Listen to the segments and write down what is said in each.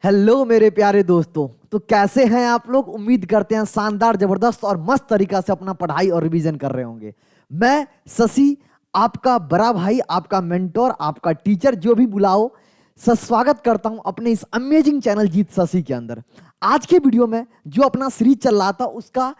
Hello मेरे प्यारे दोस्तों। तो कैसे हैं आप लोग? उम्मीद करते हैं शानदार, जबरदस्त और मस्त तरीका से अपना पढ़ाई और रिवीजन कर रहे होंगे। मैं शशि, आपका बड़ा भाई, आपका मेंटोर, आपका टीचर, जो भी बुलाओ, स्वागत करता हूं अपने इस अमेजिंग चैनल जीत शशि के अंदर। आज के वीडियो में जो अपना सीरीज चल रहा था उसका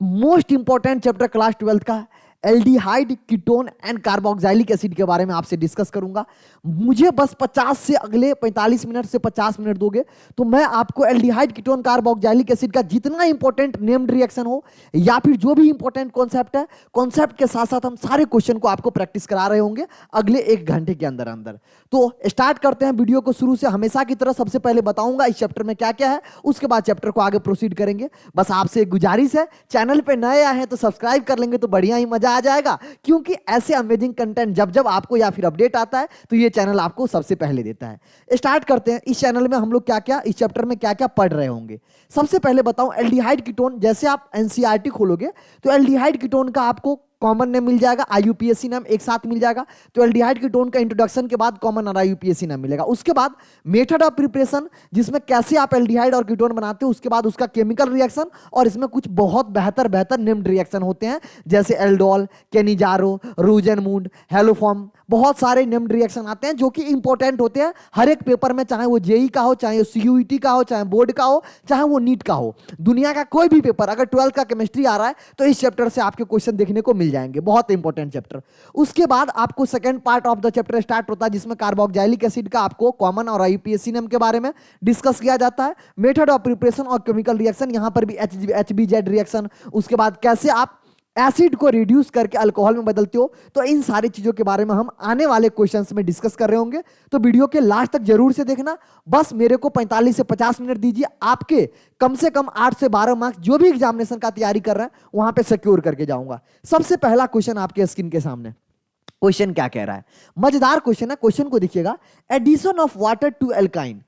मोस्ट इंपॉर्टेंट चैप्टर क्लास 12 का aldehyde, ketone and carboxylic acid के बारे में आपसे डिस्कस करूंगा। मुझे बस 50 से अगले 45 मिनट से 50 मिनट दोगे तो मैं आपको एल्डिहाइड, कीटोन, कार्बोक्सिलिक एसिड का जितना इंपॉर्टेंट नेम्ड रिएक्शन हो या फिर जो भी इंपॉर्टेंट कॉन्सेप्ट है, कॉन्सेप्ट के साथ साथ हम सारे क्वेश्चन को आपको प्रैक्टिस करा रहे होंगे अगले 1 घंटे के अंदर अंदर। तो स्टार्ट करते हैं वीडियो को शुरू से। हमेशा की तरह सबसे पहले बताऊंगा इस चैप्टर में क्या क्या है, उसके बाद चैप्टर को आगे प्रोसीड करेंगे। बस आपसे एक गुजारिश है, चैनल पे नए आए हैं तो सब्सक्राइब कर लेंगे तो बढ़िया ही मजा आ जाएगा, क्योंकि ऐसे अमेजिंग कंटेंट जब जब आपको या फिर अपडेट आता है तो ये चैनल आपको सबसे पहले देता है। स्टार्ट करते हैं। इस चैनल में हम लोग क्या क्या, इस चैप्टर में क्या क्या पढ़ रहे होंगे। सबसे पहले बताऊं, एल्डिहाइड, कीटोन। जैसे आप एनसीईआरटी खोलोगे तो एल्डिहाइड, कीटोन का आपको कॉमन नेम मिल जाएगा, आईयूपीएसी नाम एक साथ मिल जाएगा। तो एल्डिहाइड, कीटोन का इंट्रोडक्शन के बाद कॉमन और आईयूपीएसी नाम मिलेगा। उसके बाद मेथड ऑफ प्रिपरेशन, जिसमें कैसे आप एल्डिहाइड और कीटोन बनाते हो। उसके बाद उसका केमिकल रिएक्शन, और इसमें कुछ बहुत बेहतर बेहतर नेम्ड रिएक्शन होते हैं, जैसे एल्डोल, केनिजारो, रूजेनमूड, हेलोफॉर्म। बहुत सारे नेम्ड रिएक्शन आते हैं जो कि इंपॉर्टेंट होते हैं हर एक पेपर में, चाहे वो जेई का हो, चाहे वो सीयूईटी का हो, चाहे बोर्ड का हो, चाहे वो नीट का हो। दुनिया का कोई भी पेपर, अगर 12th का केमिस्ट्री आ रहा है तो इस चैप्टर से आपके क्वेश्चन देखने को मिल जाएंगे। बहुत इंपॉर्टेंट चैप्टर। उसके बाद आपको second part of the chapter start होता है, जिसमें कार्बोक्सिलिक एसिड का आपको कॉमन और आईयूपीएसी नेम के बारे में डिस्कस किया जाता है। मेथड ऑफ प्रिपरेशन और केमिकल रिएक्शन, यहां पर भी एचबीजेड रिएक्शन। उसके बाद कैसे आप एसिड को रिड्यूस करके अल्कोहल में बदलते हो। तो इन सारी चीजों के बारे में हम आने वाले क्वेश्चंस में डिस्कस कर रहे होंगे। तो वीडियो के लास्ट तक जरूर से देखना। बस मेरे को 45 से 50 मिनट दीजिए, आपके कम से कम 8 से 12 मार्क्स जो भी एग्जामिनेशन का तैयारी कर रहे हैं वहां पे सिक्योर करके जाऊंगा। सबसे पहला क्वेश्चन आपके स्क्रीन के सामने। क्वेश्चन क्या कह रहा है? मजेदार क्वेश्चन है। क्वेश्चन को देखिएगा। Addition of water to alkyne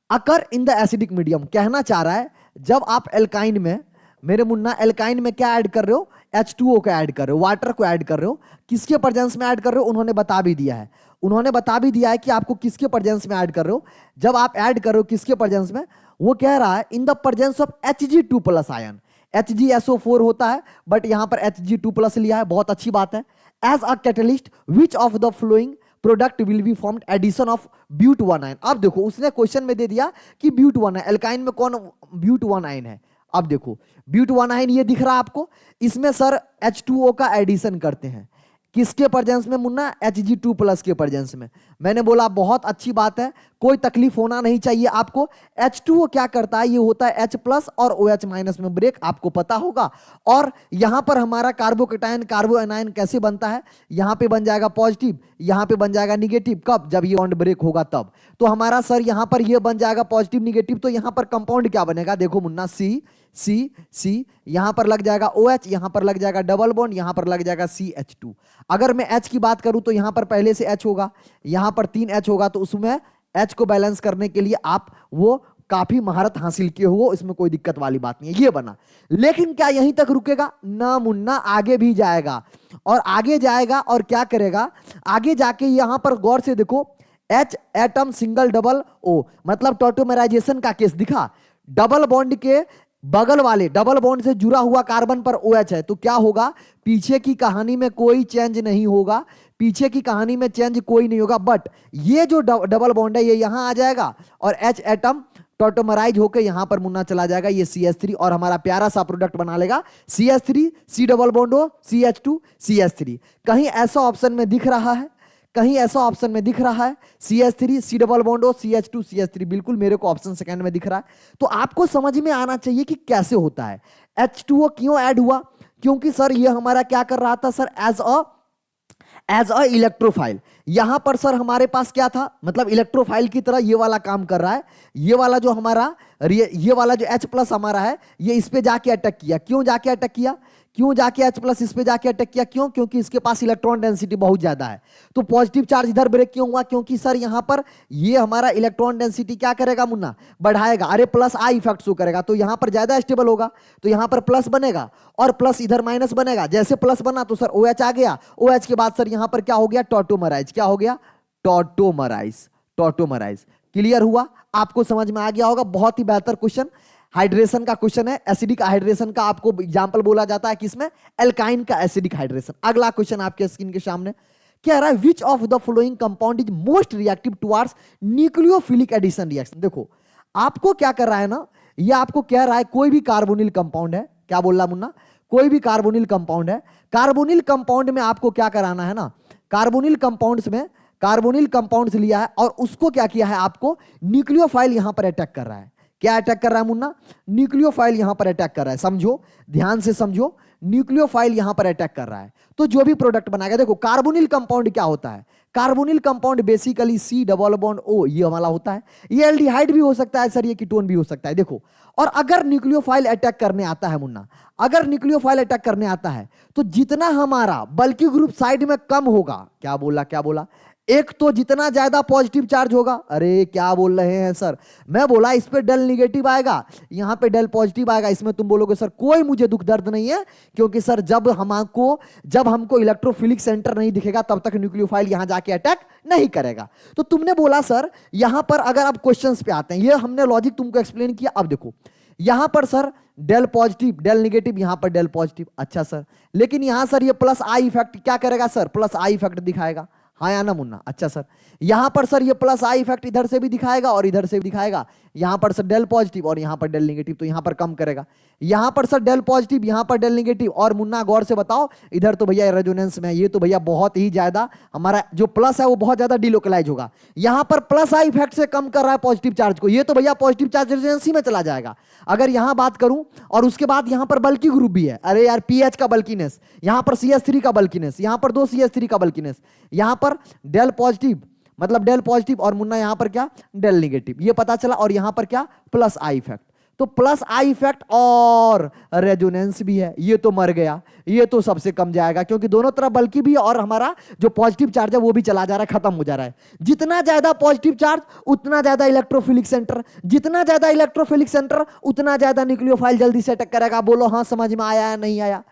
occur in the acidic medium. कहना चाह रहा है, जब आप एल्काइन में, मेरे मुन्ना, एल्काइन में क्या ऐड कर रहे हो? H2O को ऐड कर रहे हो, वाटर को ऐड कर रहे हो। किसके प्रेजेंस में ऐड कर रहे हो? उन्होंने बता भी दिया है। उन्होंने बता भी दिया है कि आपको किसके प्रेजेंस में ऐड कर रहे हो। जब आप ऐड कर रहे हो किसके प्रेजेंस में, वो कह रहा है in the presence of Hg2+ ion. HgSO4 होता है, बट यहां पर Hg2+ लिया है, बहुत अच्छी बात है। As a catalyst which of the following product will be formed addition of but one yne. अब देखो, उसने क्वेश्चन में दे दिया कि ब्यूट-1 है, एल्काइन में कौन ब्यूट-1 आयन है। अब देखो, ब्यूट-1 आयन ये दिख रहा है आपको, इसमें सर H2O का एडिशन करते हैं। किसके प्रेजेंस में मुन्ना? Hg2+ के प्रेजेंस में। मैंने बोला बहुत अच्छी बात है, कोई तकलीफ होना नहीं चाहिए आपको। H2O क्या करता है? ये होता है H+ और OH- में ब्रेक, आपको पता होगा। और यहां पर हमारा कार्बोकेटायन, कार्बो एनायन कैसे बनता है? यहां पे बन जाएगा पॉजिटिव, यहां पे बन जाएगा निगेटिव। कब? जब ये बॉन्ड ब्रेक होगा तब। तो हमारा सर यहां पर ये बन जाएगा पॉजिटिव निगेटिव। तो यहां पर कंपाउंड क्या बनेगा? देखो मुन्ना, सी सी सी, यहां पर लग जाएगा OH, यहां पर लग जाएगा डबल बॉन्ड, यहां पर लग जाएगा CH2। अगर मैं H की बात करूं तो यहां पर पहले से H होगा, यहां पर 3H होगा, तो उसमें H को बैलेंस करने के लिए आप वो काफी महारत हासिल किए हो, इसमें कोई दिक्कत वाली बात नहीं है। ये बना, लेकिन क्या यहीं तक रुकेगा? ना मुन्ना, आगे भी जाएगा। और आगे जाएगा और क्या करेगा? आगे जाके यहां पर गौर से देखो, H atom single double O, मतलब टॉटोमराइजेशन का केस दिखा। डबल बॉन्ड के बगल वाले डबल बॉन्ड से जुड़ा हुआ कार्बन पर OH है, तो क्या होगा? पीछे की कहानी में कोई चेंज नहीं होगा, पीछे की कहानी में चेंज कोई नहीं होगा। बट ये जो डबल बॉन्ड है ये यहां आ जाएगा और H एटम टॉटोमराइज होकर यहां पर मुन्ना चला जाएगा, ये CH3, और हमारा प्यारा सा प्रोडक्ट बना लेगा CH3, C double bond O, CH2, CH3। कहीं ऐसा ऑप्शन में दिख रहा है? कहीं ऐसा ऑप्शन में दिख रहा है CH3, C double bond O, CH2, CH3? बिल्कुल मेरे को ऑप्शन सेकंड में दिख रहा है। तो आपको समझ में आना चाहिए कि कैसे होता है। H2O क्यों ऐड हुआ? क्योंकि सर ये हमारा क्या कर रहा था सर? As a electrophile. यहां पर सर हमारे पास क्या था? मतलब इलेक्ट्रोफाइल की तरह ये वाला काम कर रहा है। ये वाला जो हमारा, ये वाला जो H+ हमारा है, ये इस पे जाके अटैक किया। क्यों जाके अटैक किया? क्यों जाके H+ इस पे जाके अटैक किया? क्यों? क्योंकि इसके पास इलेक्ट्रॉन डेंसिटी बहुत ज्यादा है। तो पॉजिटिव चार्ज इधर ब्रेक क्यों हुआ? क्योंकि सर यहां पर ये हमारा इलेक्ट्रॉन डेंसिटी क्या करेगा मुन्ना? बढ़ाएगा। अरे प्लस आई इफेक्ट शो करेगा, तो यहां पर ज्यादा स्टेबल होगा, तो यहां पर प्लस बनेगा और प्लस इधर माइनस बनेगा। जैसे प्लस बना तो सर OH आ गया, OH के बाद सर यहां पर क्या हो गया? टॉटोमराइज। क्या हो गया? टॉटोमराइज। टॉटोमराइज क्लियर हुआ? आपको समझ में आ गया होगा। बहुत ही बेहतर क्वेश्चन, हाइड्रेशन का क्वेश्चन है। एसिडिक हाइड्रेशन का आपको एग्जांपल बोला जाता है किसमें? एल्काइन का एसिडिक हाइड्रेशन। अगला क्वेश्चन आपके स्क्रीन के सामने क्या रहा है? Which of the following compound is most reactive towards nucleophilic addition reaction. देखो आपको क्या कर रहा है ना, ये आपको कह रहा है कोई भी कार्बोनिल कंपाउंड है। क्या बोल रहा मुन्ना? कोई भी कार्बोनिल कंपाउंड है। कार्बोनिल कंपाउंड में आपको क्या कराना है ना, कार्बोनिल कंपाउंड्स में कार्बोनिल कंपाउंड्स लिया है और उसको क्या किया है, आपको न्यूक्लियोफाइल यहां पर अटैक कर रहा है। क्या अटैक कर रहा है मुन्ना? न्यूक्लियोफाइल यहां पर अटैक कर रहा है। समझो, ध्यान से समझो, न्यूक्लियोफाइल यहां पर अटैक कर रहा है। तो जो भी प्रोडक्ट बनाएगा, देखो कार्बोनिल कंपाउंड क्या होता है? Carbonyl compound basically C double bond O ये वाला होता है। ये एल्डिहाइड भी हो सकता है सर, ये कीटोन भी हो सकता है। देखो, और अगर न्यूक्लियोफाइल अटैक करने आता है मुन्ना, अगर न्यूक्लियोफाइल अटैक करने आता है तो जितना हमारा बल्कि ग्रुप साइड में कम होगा, क्या बोला क्या बोला, एक तो जितना ज्यादा पॉजिटिव चार्ज होगा, अरे क्या बोल रहे हैं सर, मैं बोला इस पे डेल निगेटिव आएगा, यहां पे डेल पॉजिटिव आएगा। इसमें तुम बोलोगे सर कोई मुझे दुख दर्द नहीं है, क्योंकि सर जब हमको इलेक्ट्रोफिलिक सेंटर नहीं दिखेगा तब तक न्यूक्लियोफाइल यहां जाके अटैक नहीं करेगा। तो तुमने बोला सर यहां पर, अगर आप क्वेश्चंस पे आते हैं, ये हमने लॉजिक तुमको एक्सप्लेन किया। अब देखो यहां पर sir del positive del negative, यहां पर डेल पॉजिटिव, अच्छा सर, लेकिन यहां सर ये प्लस आई इफेक्ट क्या करेगा सर? प्लस आई इफेक्ट दिखाएगा, हाँ या ना मुन्ना? अच्छा सर, यहां पर सर ये प्लस आई इफेक्ट इधर से भी दिखाएगा और इधर से भी दिखाएगा। यहां पर सर डेल पॉजिटिव और यहां पर डेल नेगेटिव, तो यहां पर कम करेगा। यहां पर सर डेल पॉजिटिव, यहां पर डेल नेगेटिव, और मुन्ना गौर से बताओ, इधर तो भैया रेजोनेंस में है, ये तो भैया बहुत ही ज्यादा हमारा जो प्लस है वो बहुत ज्यादा डिलोकलाइज होगा। यहां पर प्लस आई इफेक्ट से कम कर रहा है पॉजिटिव चार्ज को, ये तो भैया पॉजिटिव चार्ज रेजोनेंसी में चला जाएगा। अगर यहां बात करूं, और उसके बाद यहां पर बल्की ग्रुप भी है, अरे यार पीएच का बल्कीनेस, यहां पर CH3 का बल्कीनेस, यहां पर 2 CH3 का बल्कीनेस, यहां पर डेल पॉजिटिव मतलब डेल पॉजिटिव, और मुन्ना यहां पर क्या? डेल नेगेटिव, ये पता चला। और यहां पर क्या? Plus I effect. तो प्लस आई इफेक्ट और रेजोनेंस भी है, ये तो मर गया, ये तो सबसे कम जाएगा, क्योंकि दोनों तरफ बल्कि भी और हमारा जो पॉजिटिव चार्ज है वो भी चला जा रहा है, खत्म हो जा रहा है। जितना ज्यादा पॉजिटिव चार्ज उतना ज्यादा इलेक्ट्रोफिलिक सेंटर, जितना ज्यादा इलेक्ट्रोफिलिक सेंटर उतना ज्यादा न्यूक्लियोफाइल जल्दी से अटैक करेगा। बोलो हाँ समझ में आया या नहीं आया?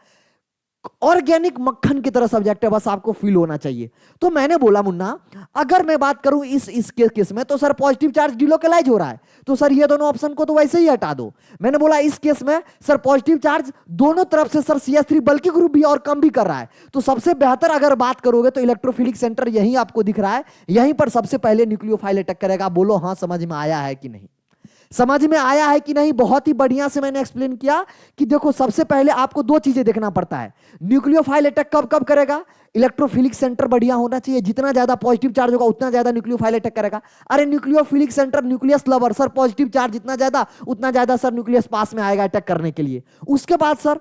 ऑर्गेनिक मक्खन की तरह सब्जेक्ट है, बस आपको फील होना चाहिए। तो मैंने बोला मुन्ना, अगर मैं बात करूं इस केस में, तो सर पॉजिटिव चार्ज डिलोकलाइज हो रहा है, तो सर ये दोनों ऑप्शन को तो वैसे ही हटा दो। मैंने बोला इस केस में सर पॉजिटिव चार्ज दोनों तरफ से सर CH3 बल्कि ग्रुप भी और कम भी कर रहा है, तो सबसे बेहतर अगर बात करोगे तो इलेक्ट्रोफिलिक सेंटर यही आपको दिख रहा है, यहीं पर सबसे पहले न्यूक्लियोफाइल अटैक करेगा। बोलो हाँ समझ में आया है कि नहीं? समझ में आया है कि नहीं? बहुत ही बढ़िया से मैंने एक्सप्लेन किया कि देखो सबसे पहले आपको दो चीजें देखना पड़ता है। न्यूक्लियोफाइल अटैक कब कब करेगा? इलेक्ट्रोफिलिक सेंटर बढ़िया होना चाहिए, जितना ज्यादा पॉजिटिव चार्ज होगा उतना ज्यादा न्यूक्लियोफाइल अटैक करेगा। अरे nucleophilic centre nucleus lover, sir positive charge जितना ज्यादा उतना ज्यादा सर न्यूक्लियस पास में आएगा अटैक करने के लिए। उसके बाद सर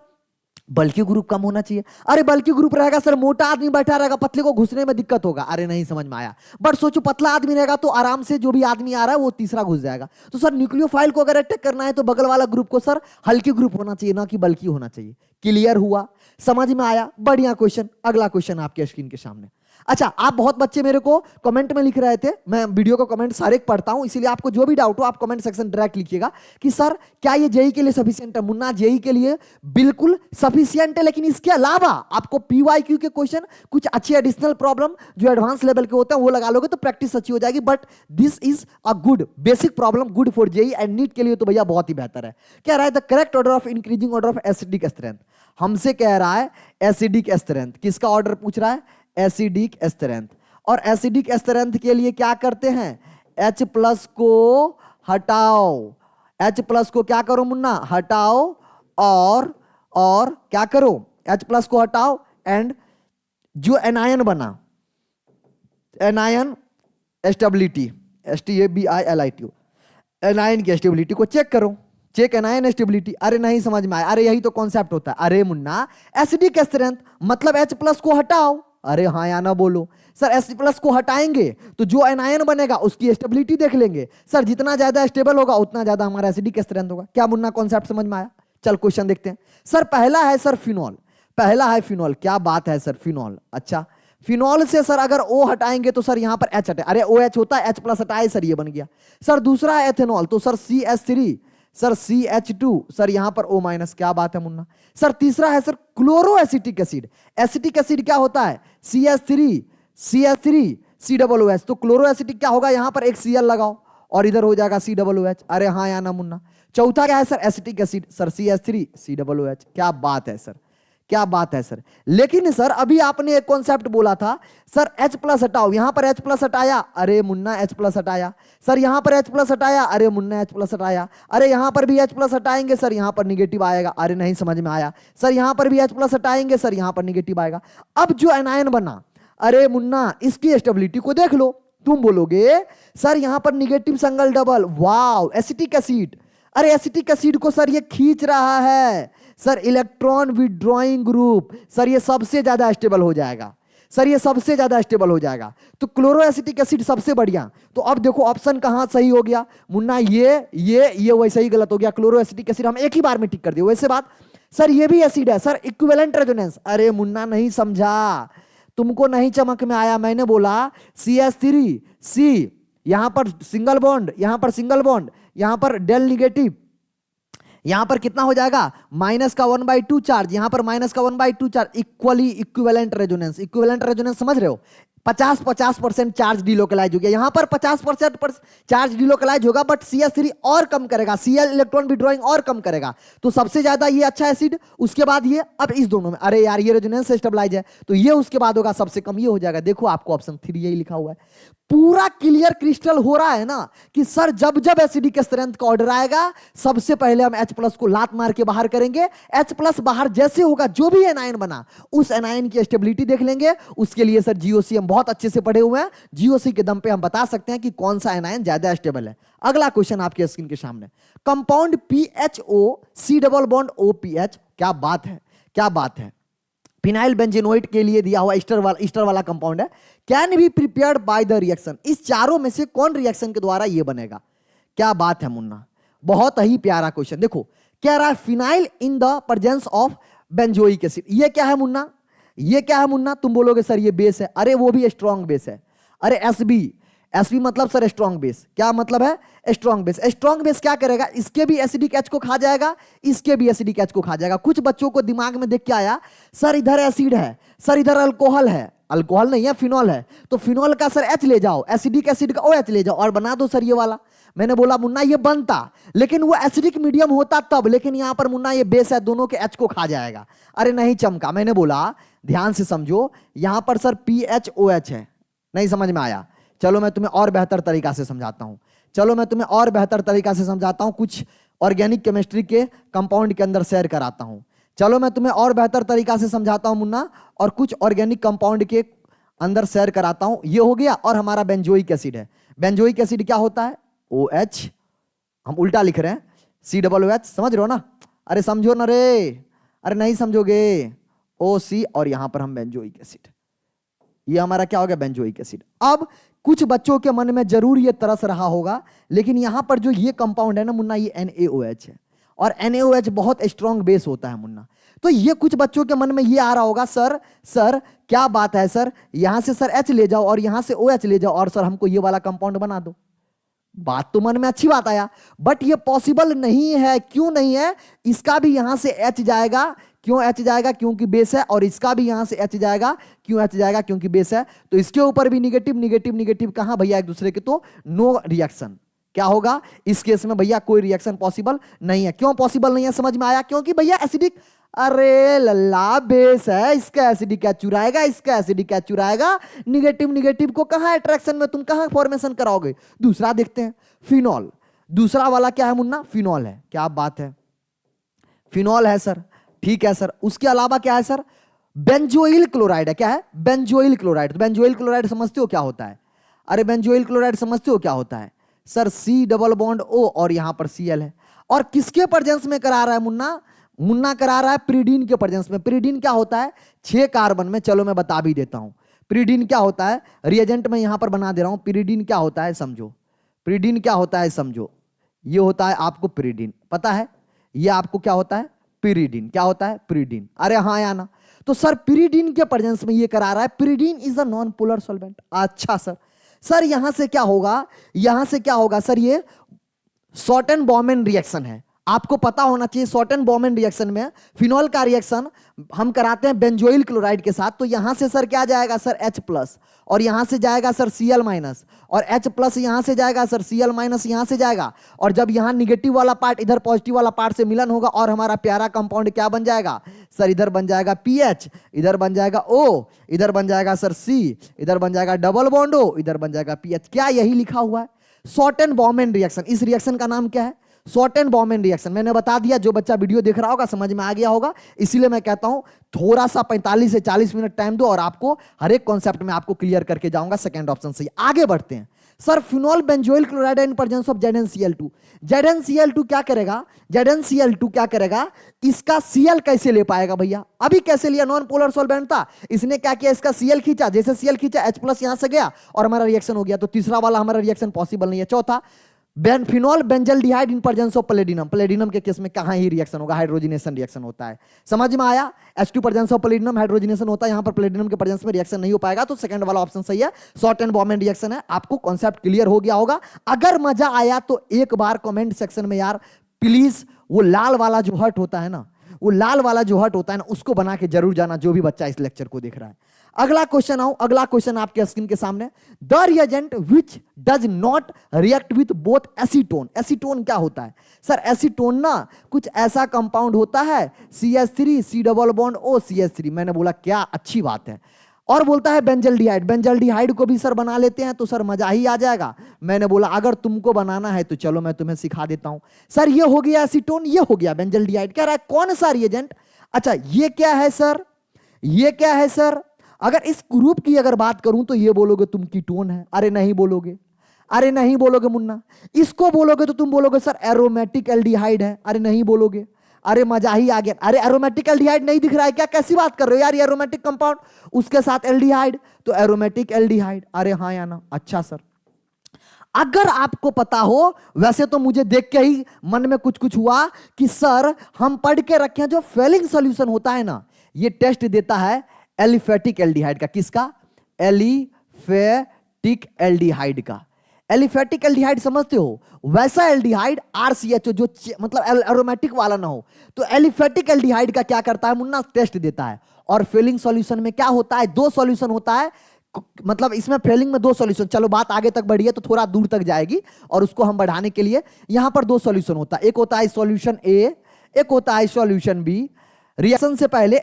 बल्कि ग्रुप कम होना चाहिए। अरे बल्कि ग्रुप रहेगा सर, मोटा आदमी बैठा रहेगा, पतले को घुसने में दिक्कत होगा। अरे नहीं समझ में आया? बट सोचो पतला आदमी रहेगा तो आराम से जो भी आदमी आ रहा है वो तीसरा घुस जाएगा। तो सर न्यूक्लियोफाइल को अगर अटैक करना है तो बगल वाला ग्रुप को सर हल्की ग्रुप होना चाहिए, ना कि बल्कि होना चाहिए। क्लियर हुआ? समझ में आया? बढ़िया क्वेश्चन। अगला क्वेश्चन आपके स्क्रीन के सामने। अच्छा, आप बहुत बच्चे मेरे को कमेंट में लिख रहे थे, मैं वीडियो को कमेंट सारे पढ़ता हूं, इसीलिए आपको जो भी डाउट हो आप कमेंट सेक्शन डायरेक्ट लिखिएगा कि सर क्या ये जेई के लिए सफिशिएंट है? मुन्ना जेई के लिए बिल्कुल सफिशिएंट है, लेकिन इसके अलावा आपको पीवाईक्यू के क्वेश्चन, कुछ अच्छे एडिशनल प्रॉब्लम जो एडवांस लेवल के होते हैं वो लगा लोगे तो प्रैक्टिस अच्छी हो जाएगी। But this is a good basic problem, good for JEE and NEET के लिए तो भैया बहुत ही बेहतर है। क्या रहा है? The correct order of increasing order of acidic strength. हमसे कह रहा है एसिडिक स्ट्रेंथ, किसका ऑर्डर पूछ रहा है? Acidic strength. और एसिडिक स्ट्रेंथ के लिए क्या करते हैं? H प्लस को हटाओ, H प्लस को क्या करो मुन्ना? हटाओ, और क्या करो? H प्लस को हटाओ, एंड जो एनायन बना, एनायन स्टेबिलिटी, STABILITY, एनायन की स्टेबिलिटी को चेक करो, चेक एनायन स्टेबिलिटी। अरे नहीं समझ में आया? अरे यही तो कॉन्सेप्ट होता है। अरे मुन्ना एसिडिक स्ट्रेंथ मतलब H प्लस को हटाओ। अरे हाँ या ना बोलो? सर H प्लस को हटाएंगे तो जो एनायन बनेगा उसकी स्टेबिलिटी देख लेंगे। सर जितना ज्यादा स्टेबल होगा उतना ज्यादा हमारा एसिडिक स्ट्रेंथ होगा। क्या मुन्ना कॉन्सेप्ट समझ में आया? चल क्वेश्चन देखते हैं। सर पहला है सर फिनॉल, पहला है फिनॉल। क्या बात है सर? फिनॉल। अच्छा, फिनॉल से सर अगर O हटाएंगे तो सर यहां पर H हटे, अरे OH होता है, H प्लस हटाए सर ये बन गया। सर दूसरा है एथेनॉल, तो sir CH3, sir CH2, sir यहां पर O माइनस। क्या बात है मुन्ना? सर तीसरा है sir chloro acetic acid. Acetic acid क्या होता है? CH3 CH3 COOH। तो क्लोरो एसिटिक क्या होगा? यहां पर एक Cl लगाओ, और इधर हो जाएगा COOH। अरे हाँ या ना मुन्ना। चौथा क्या है sir, acetic acid, sir CH3 COOH। क्या बात है सर, क्या बात है सर। लेकिन सर अभी आपने एक कॉन्सेप्ट बोला था सर H प्लस हटाओ, यहां पर H प्लस हटाया, अरे मुन्ना H प्लस हटाया, सर यहां पर H प्लस हटाया, अरे मुन्ना H प्लस हटाया, अरे यहां पर भी H प्लस हटाएंगे सर यहां पर निगेटिव आएगा, अरे नहीं समझ में आया, सर यहां पर भी H प्लस हटाएंगे सर यहां पर निगेटिव आएगा। अब जो एनायन बना, अरे मुन्ना इसकी स्टेबिलिटी को देख लो, तुम बोलोगे सर यहां पर negative single double, wow acetic acid, अरे एसिटिक एसिड को सर ये खींच रहा है sir electron withdrawing group, sir ये सबसे ज्यादा स्टेबल हो जाएगा, सर ये सबसे ज्यादा स्टेबल हो जाएगा। तो क्लोरो एसिटिक एसिड सबसे बढ़िया। तो अब देखो ऑप्शन कहां सही हो गया मुन्ना, ये वैसे ही गलत हो गया, क्लोरो एसिटिक एसिड हम एक ही बार में टिक कर दिए। वैसे बात सर ये भी एसिड है सर, इक्विवेलेंट रेजोनेंस, अरे मुन्ना नहीं समझा, तुमको नहीं चमक में आया, मैंने बोला CH3 C, यहां पर सिंगल बॉन्ड, यहां पर सिंगल बॉन्ड, यहां पर डेल निगेटिव, यहां पर कितना हो जाएगा माइनस का 1/2 चार्ज, यहां पर माइनस का 1/2 charge, equally equivalent resonance. Equivalent resonance समझ रहे हो, 50% चार्ज डिलोकलाइज हो गया, यहां पर 50% चार्ज डिलोकलाइज होगा, बट CH3 और कम करेगा, Cl इलेक्ट्रॉन विड्रॉइंग और कम करेगा। तो सबसे ज्यादा ये अच्छा एसिड, उसके बाद ये, अब इस दोनों में, अरे यार ये रेजोनेंस स्टेबलाइज है तो ये उसके बाद होगा सबसे कम, ये हो जाएगा। देखो आपको ऑप्शन 3 यही लिखा हुआ है। पूरा क्लियर क्रिस्टल हो रहा है ना कि सर जब जब एसिडिक स्ट्रेंथ का ऑर्डर आएगा सबसे पहले हम H प्लस को लात मार के बाहर करेंगे। H प्लस बाहर जैसे होगा, जो भी एनायन बना उस एनायन की स्टेबिलिटी देख लेंगे। उसके लिए सर जीओसी हम बहुत अच्छे से पढ़े हुए हैं, जीओसी के दम पे हम बता सकते हैं कि कौन सा एनायन ज्यादा स्टेबल है। अगला क्वेश्चन आपके स्क्रीन के सामने, compound PHO C double bond OPH, क्या बात है, क्या बात है, फिनाइल बेंजीनोइट के लिए दिया हुआ ईस्टर वाला कंपाउंड है, can be prepared by the reaction. इस चारों में से कौन रिएक्शन के द्वारा ये बनेगा? क्या बात है मुन्ना, बहुत ही प्यारा क्वेश्चन। देखो कह रहा है phenyl in the presence of benzoic acid. ये क्या है मुन्ना, ये क्या है मुन्ना? तुम बोलोगे सर ये बेस है, अरे वो भी स्ट्रॉन्ग बेस है। अरे एसबी मतलब सर स्ट्रॉन्ग बेस, क्या मतलब है स्ट्रॉन्ग बेस। स्ट्रॉन्ग बेस क्या करेगा, इसके भी एसिडिक एच को खा जाएगा, इसके भी एसिडिक एच को खा जाएगा। कुछ बच्चों को दिमाग में देख के आया सर इधर एसिड है, सर इधर अल्कोहल है, अल्कोहल नहीं है फिनॉल है, तो फिनॉल का सर एच ले जाओ, एसिडिक एसिड का OH ले जाओ और बना दो सर ये वाला। मैंने बोला मुन्ना ये बनता, लेकिन वो एसिडिक मीडियम होता तब, लेकिन यहां पर मुन्ना ये बेस है, दोनों के एच को खा जाएगा। अरे नहीं चमका, मैंने बोला ध्यान से समझो, यहां पर सर PHOH है, नहीं समझ में आया? चलो मैं तुम्हें और बेहतर तरीका से समझाता हूं, चलो मैं तुम्हें और बेहतर तरीका से समझाता हूं, कुछ ऑर्गेनिक केमिस्ट्री के कंपाउंड के अंदर शेयर कराता हूं। चलो मैं तुम्हें और बेहतर तरीका से समझाता हूं मुन्ना, और कुछ ऑर्गेनिक कंपाउंड के अंदर शेयर कराता हूं। ये हो गया, और हमारा बेंजोइक एसिड है। बेंजोइक एसिड क्या होता है? OH, हम उल्टा लिख रहे हैं, COOH, समझ रहे हो ना? अरे समझो ना रे, अरे नहीं समझोगे, OC, और यहां पर हम बेंजोइक एसिड, ये हमारा क्या हो गया बेंजोइक एसिड। अब कुछ बच्चों के मन में जरूर ये तरस रहा होगा, लेकिन यहां पर जो ये कंपाउंड है ना मुन्ना, ये NaOH है, और NaOH बहुत स्ट्रॉन्ग बेस होता है मुन्ना। तो ये कुछ बच्चों के मन में ये आ रहा होगा, सर क्या बात है सर, यहां से सर H ले जाओ और यहां से OH ले जाओ और सर हमको ये वाला कंपाउंड बना दो। बात तो मन में अच्छी बात आया, बट ये पॉसिबल नहीं है। क्यों नहीं है? इसका भी यहां से H जाएगा, क्यों H जाएगा? क्योंकि बेस है, और इसका भी यहां से H जाएगा, क्यों H जाएगा? क्योंकि बेस है। तो इसके ऊपर भी निगेटिव निगेटिव निगेटिव, कहां भैया एक दूसरे के, तो नो रिएक्शन। क्या होगा इस केस में भैया? कोई रिएक्शन पॉसिबल नहीं है। क्यों पॉसिबल नहीं है समझ में आया? क्योंकि भैया एसिडिक, अरे लल्ला बेस है, इसका एसिडिक क्या चुराएगा, इसका एसिडिक क्या चुराएगा, निगेटिव निगेटिव को कहां अट्रैक्शन में तुम कहां फॉर्मेशन कराओगे? दूसरा देखते हैं, फिनॉल। दूसरा वाला क्या है मुन्ना? फिनॉल है। क्या बात है, फिनॉल है सर, ठीक है सर। उसके अलावा क्या है सर? बेंजोइल क्लोराइड है। क्या है? Benzoyl chloride. तो बेंजोइल क्लोराइड समझते हो क्या होता है? अरे बेंजोइल क्लोराइड समझते हो क्या होता है sir? C double bond O, और यहां पर Cl है। और किसके प्रेजेंस में करा रहा है मुन्ना? मुन्ना करा रहा है प्रीडीन के प्रेजेंस में। प्रीडीन क्या होता है? 6 कार्बन में, चलो मैं बता भी देता हूं प्रीडीन क्या होता है। रिएजेंट में यहां पर बना दे रहा हूं। प्रीडीन क्या होता है समझो, प्रीडीन क्या होता है समझो। ये होता है आपको प्रीडीन, पता है? ये आपको क्या होता है? पिरीडीन। क्या होता है? पिरीडीन। अरे हाँ या ना? तो सर पिरीडीन के प्रेजेंस में ये करा रहा है, pyridine is a non polar solvent. अच्छा सर यहां से क्या होगा, यहां से क्या होगा सर? ये शॉर्टन बॉर्मेन रिएक्शन है। आपको पता होना चाहिए शॉर्टन बॉमेन रिएक्शन में फिनॉल का रिएक्शन हम कराते हैं बेंजोइल क्लोराइड के साथ, तो यहां से सर क्या जाएगा सर H+ और यहां से जाएगा सर Cl- और H+ यहां से जाएगा सर Cl- यहां से जाएगा, और जब यहां निगेटिव वाला पार्ट इधर पॉजिटिव वाला पार्ट से मिलन होगा और हमारा प्यारा कंपाउंड क्या बन जाएगा सर, इधर बन जाएगा PH, इधर बन जाएगा O, इधर बन जाएगा सर C, इधर बन जाएगा डबल बॉन्ड O, इधर बन जाएगा PH। क्या यही लिखा हुआ है शॉर्टन बॉमेन रिएक्शन? इस रिएक्शन का नाम क्या है शॉर्टन बॉमेन रिएक्शन। मैंने बता दिया, जो बच्चा वीडियो देख रहा होगा समझ में आ गया होगा, इसीलिए मैं कहता हूं थोड़ा सा 45 से 40 मिनट टाइम दो और आपको हर एक कॉन्सेप्ट में आपको क्लियर करके जाऊंगा। सेकंड ऑप्शन सही। आगे बढ़ते हैं sir, phenol benzoyl chloride in presence of ZnCl2। ZnCl2 क्या करेगा, ZnCl2 क्या करेगा, इसका Cl कैसे ले पाएगा भैया, अभी कैसे लिया, नॉन पोलर सॉल्वेंट था, इसने क्या किया इसका Cl खींचा, जैसे Cl खींचा H+ यहां से गया और हमारा रिएक्शन हो गया, तो तीसरा वाला हमारा रिएक्शन पॉसिबल नहीं है। चौथा, phenol benzaldehyde in presence of platinum. Platinum के केस में कहां ही रिएक्शन होगा, हाइड्रोजनेशन रिएक्शन होता है। समझ में आया, H2 presence of platinum hydrogenation होता है, यहां पर प्लेटिनम के प्रेजेंस में रिएक्शन नहीं हो पाएगा, तो सेकंड वाला ऑप्शन सही है, शॉर्टन बॉमेन रिएक्शन है। आपको कॉन्सेप्ट क्लियर हो गया होगा। अगर मजा आया तो एक बार कमेंट सेक्शन में यार प्लीज वो लाल वाला जो हर्ट होता है ना, वो लाल वाला जो हर्ट होता है ना, उसको बना के जरूर जाना, जो भी बच्चा इस लेक्चर को देख रहा है। अगला क्वेश्चन आओ, अगला क्वेश्चन आपके स्क्रीन के सामने, the reagent which does not react with both acetone. Acetone क्या होता है सर, एसीटोन ना कुछ ऐसा कंपाउंड होता है CH3 C double bond O CH3। मैंने बोला क्या अच्छी बात है, और बोलता है बेंजल्डिहाइड, बेंजल्डिहाइड को भी सर बना लेते हैं तो सर मजा ही आ जाएगा। मैंने बोला अगर तुमको बनाना है तो चलो मैं तुम्हें सिखा देता हूं। सर ये हो गया एसीटोन, ये हो गया बेंजल्डिहाइड। कह रहा है कौन सा रिएजेंट, अच्छा ये क्या है सर, ये क्या है सर, अगर इस ग्रुप की अगर बात करूं तो ये बोलोगे तुम कीटोन है, अरे नहीं बोलोगे, अरे नहीं बोलोगे मुन्ना। इसको बोलोगे तो तुम बोलोगे सर एरोमेटिक एल्डिहाइड है, अरे नहीं बोलोगे, अरे मजा ही आ गया। अरे एरोमेटिक एल्डिहाइड नहीं दिख रहा है क्या, कैसी बात कर रहे हो यार, ये एरोमेटिक कंपाउंड उसके साथ एल्डिहाइड तो एरोमेटिक एल्डिहाइड, अरे हाँ या ना, अच्छा सर। अगर आपको पता हो, वैसे तो मुझे देख के ही मन में कुछ कुछ हुआ कि सर हम पढ़ के रखे जो फेलिंग सॉल्यूशन होता है ना, ये टेस्ट देता है एलिफेटिक एल्डिहाइड का। किसका, एलिफेटिक एल्डिहाइड का। एलिफेटिक एल्डिहाइड समझते हो, वैसा एल्डिहाइड RCHO जो मतलब एरोमेटिक वाला ना हो, तो एलिफेटिक एल्डिहाइड का क्या करता है मुन्ना, टेस्ट देता है। और फेलिंग सॉल्यूशन में क्या होता है, दो सॉल्यूशन होता है, मतलब इसमें फेलिंग में दो सॉल्यूशन। चलो बात आगे तक बढ़ी है तो थोड़ा दूर तक जाएगी, और उसको हम बढ़ाने के लिए यहां पर दो सॉल्यूशन होता है, एक होता है सॉल्यूशन A, एक होता है सॉल्यूशन B। रिएक्शन से पहले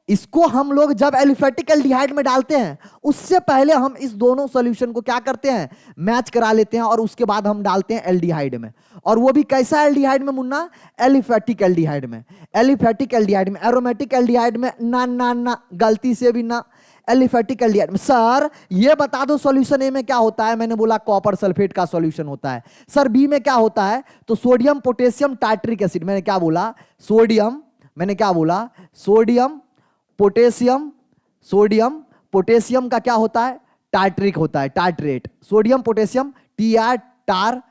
इसको हम लोग जब एलिफेटिक एल्डिहाइड में डालते हैं, उससे पहले हम इस दोनों सॉल्यूशन को क्या करते हैं, मैच करा लेते हैं, और उसके बाद हम डालते हैं एल्डिहाइड में। और वो भी कैसा एल्डिहाइड में मुन्ना, एलिफेटिक एल्डिहाइड में। एलिफेटिक एल्डिहाइड में, एरोमेटिक एल्डिहाइड में ना ना ना, गलती से भी ना, एलिफेटिक एल्डिहाइड में। सर ये बता दो सॉल्यूशन ए में क्या होता है, मैंने बोला कॉपर सल्फेट का सॉल्यूशन होता है। सर बी में क्या होता है, तो सोडियम पोटेशियम टार्ट्रिक एसिड। मैंने क्या बोला, सोडियम, मैंने क्या बोला, सोडियम पोटेशियम, सोडियम पोटेशियम का क्या होता है, टार्ट्रिक होता है, टार्ट्रेट। सोडियम पोटेशियम TR टार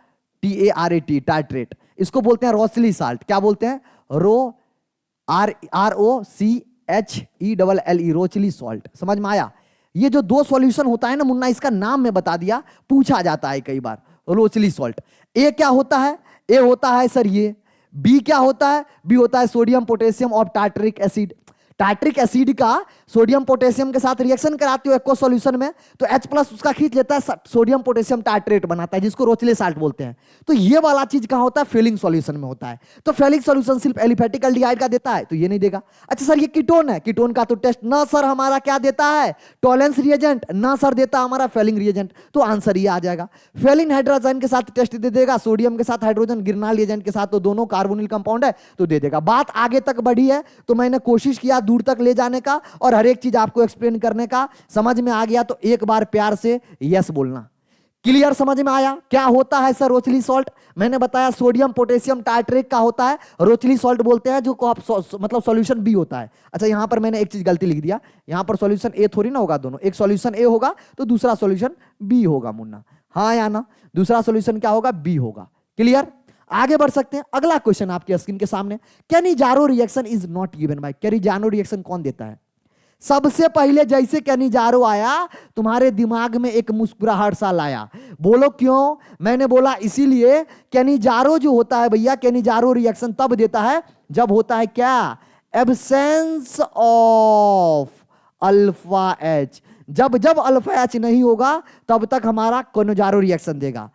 TARAT, टार्ट्रेट। इसको बोलते हैं रोचली साल्ट। क्या बोलते हैं, ROCHELLE, रोचली सॉल्ट। समझ में आया। ये जो दो सॉल्यूशन होता है ना मुन्ना, इसका नाम मैं बता दिया, पूछा जाता है कई बार, रोचली सॉल्ट। ए क्या होता है, ए होता है सर ये। बी क्या होता है, बी होता है सोडियम पोटेशियम और टार्ट्रिक एसिड। टार्ट्रिक एसिड का सोडियम पोटेशियम के साथ रिएक्शन कराते हो एक्व सॉल्यूशन में, तो H+ उसका खींच लेता है, सोडियम पोटेशियम टार्ट्रेट बनाता है, जिसको रोचले साल्ट बोलते हैं। तो ये वाला चीज कहां होता है, फेलिंग सॉल्यूशन में होता है। तो फेलिंग सॉल्यूशन सिर्फ एलिफेटिक एल्डिहाइड का देता है, तो ये नहीं देगा। अच्छा सर ये कीटोन है, कीटोन का तो टेस्ट ना सर हमारा क्या देता है, टॉलेंस रिएजेंट, ना सर देता हमारा फेलिंग रिएजेंट, तो आंसर ये आ जाएगा। फेलिंग हाइड्रोजन के साथ टेस्ट दे देगा, सोडियम के साथ हाइड्रोजन, गिरनाल रिएजेंट के साथ तो दोनों कार्बोनिल कंपाउंड है, तो दे देगा। बात आगे तक बढ़ी है तो मैंने कोशिश किया दूर तक ले जाने का और हर एक चीज आपको एक्सप्लेन करने का। समझ में आ गया तो एक बार प्यार से यस बोलना। क्लियर, समझ में आया। क्या होता है सर रोचली सॉल्ट, मैंने बताया सोडियम पोटेशियम टार्ट्रेट का होता है, रोचली सॉल्ट बोलते हैं, जो मतलब सॉल्यूशन बी होता है। अच्छा यहां पर मैंने एक चीज गलती लिख दिया, यहां पर सॉल्यूशन ए थोड़ी ना होगा, दोनों, एक सॉल्यूशन ए होगा तो दूसरा सॉल्यूशन बी होगा मुन्ना, हाँ या ना, दूसरा सॉल्यूशन क्या होगा, बी होगा। क्लियर, आगे बढ़ सकते हैं। अगला क्वेश्चन आपके स्क्रीन के सामने, Cannizzaro reaction is not given by, Cannizzaro reaction कौन देता है, सबसे पहले जैसे कैनिजारो आया तुम्हारे दिमाग में एक मुस्कुराहट सा लाया। बोलो क्यों? मैंने बोला इसीलिए कैनिजारो जो होता है भैया, कैनिजारो रिएक्शन तब देता है जब होता है क्या? Absence of alpha H. जब जब अल्फा एच नहीं होगा तब तक हमारा कैनिजारो रिएक्शन देगा।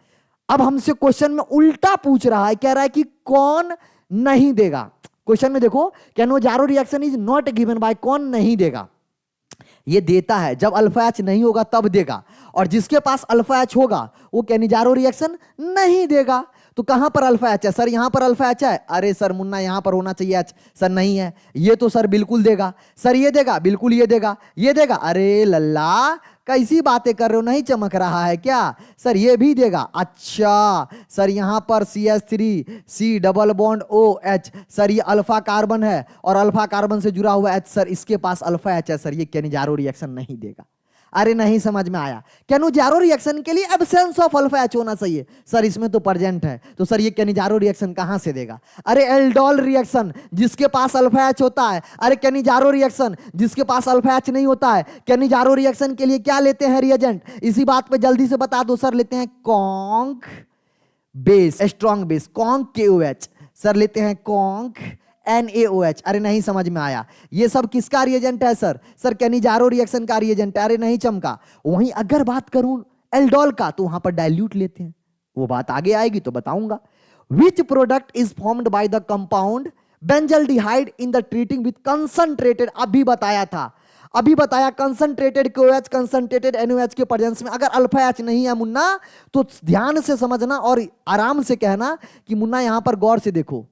अब हमसे क्वेश्चन में उल्टा पूछ रहा है, कह रहा है कि कौन नहीं देगा। क्वेश्चन में देखो, Cannizzaro reaction is not given by, कौन नहीं देगा? ये देता है जब अल्फा एच नहीं होगा तब देगा, और जिसके पास अल्फा एच होगा वो कैनिजारो रिएक्शन नहीं देगा। तो कहां पर अल्फा एच है? सर यहां पर अल्फा एच है। अरे सर मुन्ना यहां पर होना चाहिए एच। सर नहीं है। ये तो सर बिल्कुल देगा। सर ये देगा, बिल्कुल ये देगा, ये देगा। अरे लल्ला कैसी बातें कर रहे हो, नहीं चमक रहा है क्या? सर ये भी देगा। अच्छा सर यहां पर CH3 C double bond OH, sir ये अल्फा कार्बन है और अल्फा कार्बन से जुड़ा हुआ H, सर इसके पास अल्फा H है, सर ये कैनिजारो रिएक्शन नहीं देगा। अरे नहीं समझ में आया? कैनिजारो रिएक्शन के लिए एब्सेंस ऑफ अल्फा एच होना चाहिए। सर इसमें तो प्रेजेंट है, तो सर ये कैनिजारो रिएक्शन कहां से देगा? अरे एल्डोल रिएक्शन जिसके पास अल्फा एच होता है। अरे कैनिजारो रिएक्शन जिसके पास अल्फा एच नहीं होता है। कैनिजारो रिएक्शन के लिए क्या लेते हैं रिएजेंट? इसी बात पे जल्दी से बता दो सर। लेते हैं conc base, strong base, conc KOH। Sir लेते हैं कॉन्क NaOH। अरे नहीं समझ में आया? ये सब किसका रिएजेंट है सर? सर कैनिजारो रिएक्शन का रिएजेंट है। अरे नहीं चमका। वहीं अगर बात करूं एल्डोल का तो वहां पर डाइल्यूट लेते हैं, वो बात आगे आएगी तो बताऊंगा। Which product is formed by the compound benzaldehyde in the treating with concentrated, अभी बताया था, अभी बताया कंसंट्रेटेड KOH, कंसंट्रेटेड NaOH के प्रेजेंस में अगर अल्फा एच नहीं है मुन्ना तो ध्यान से समझना और आराम से कहना कि मुन्ना यहां पर गौर से देखो,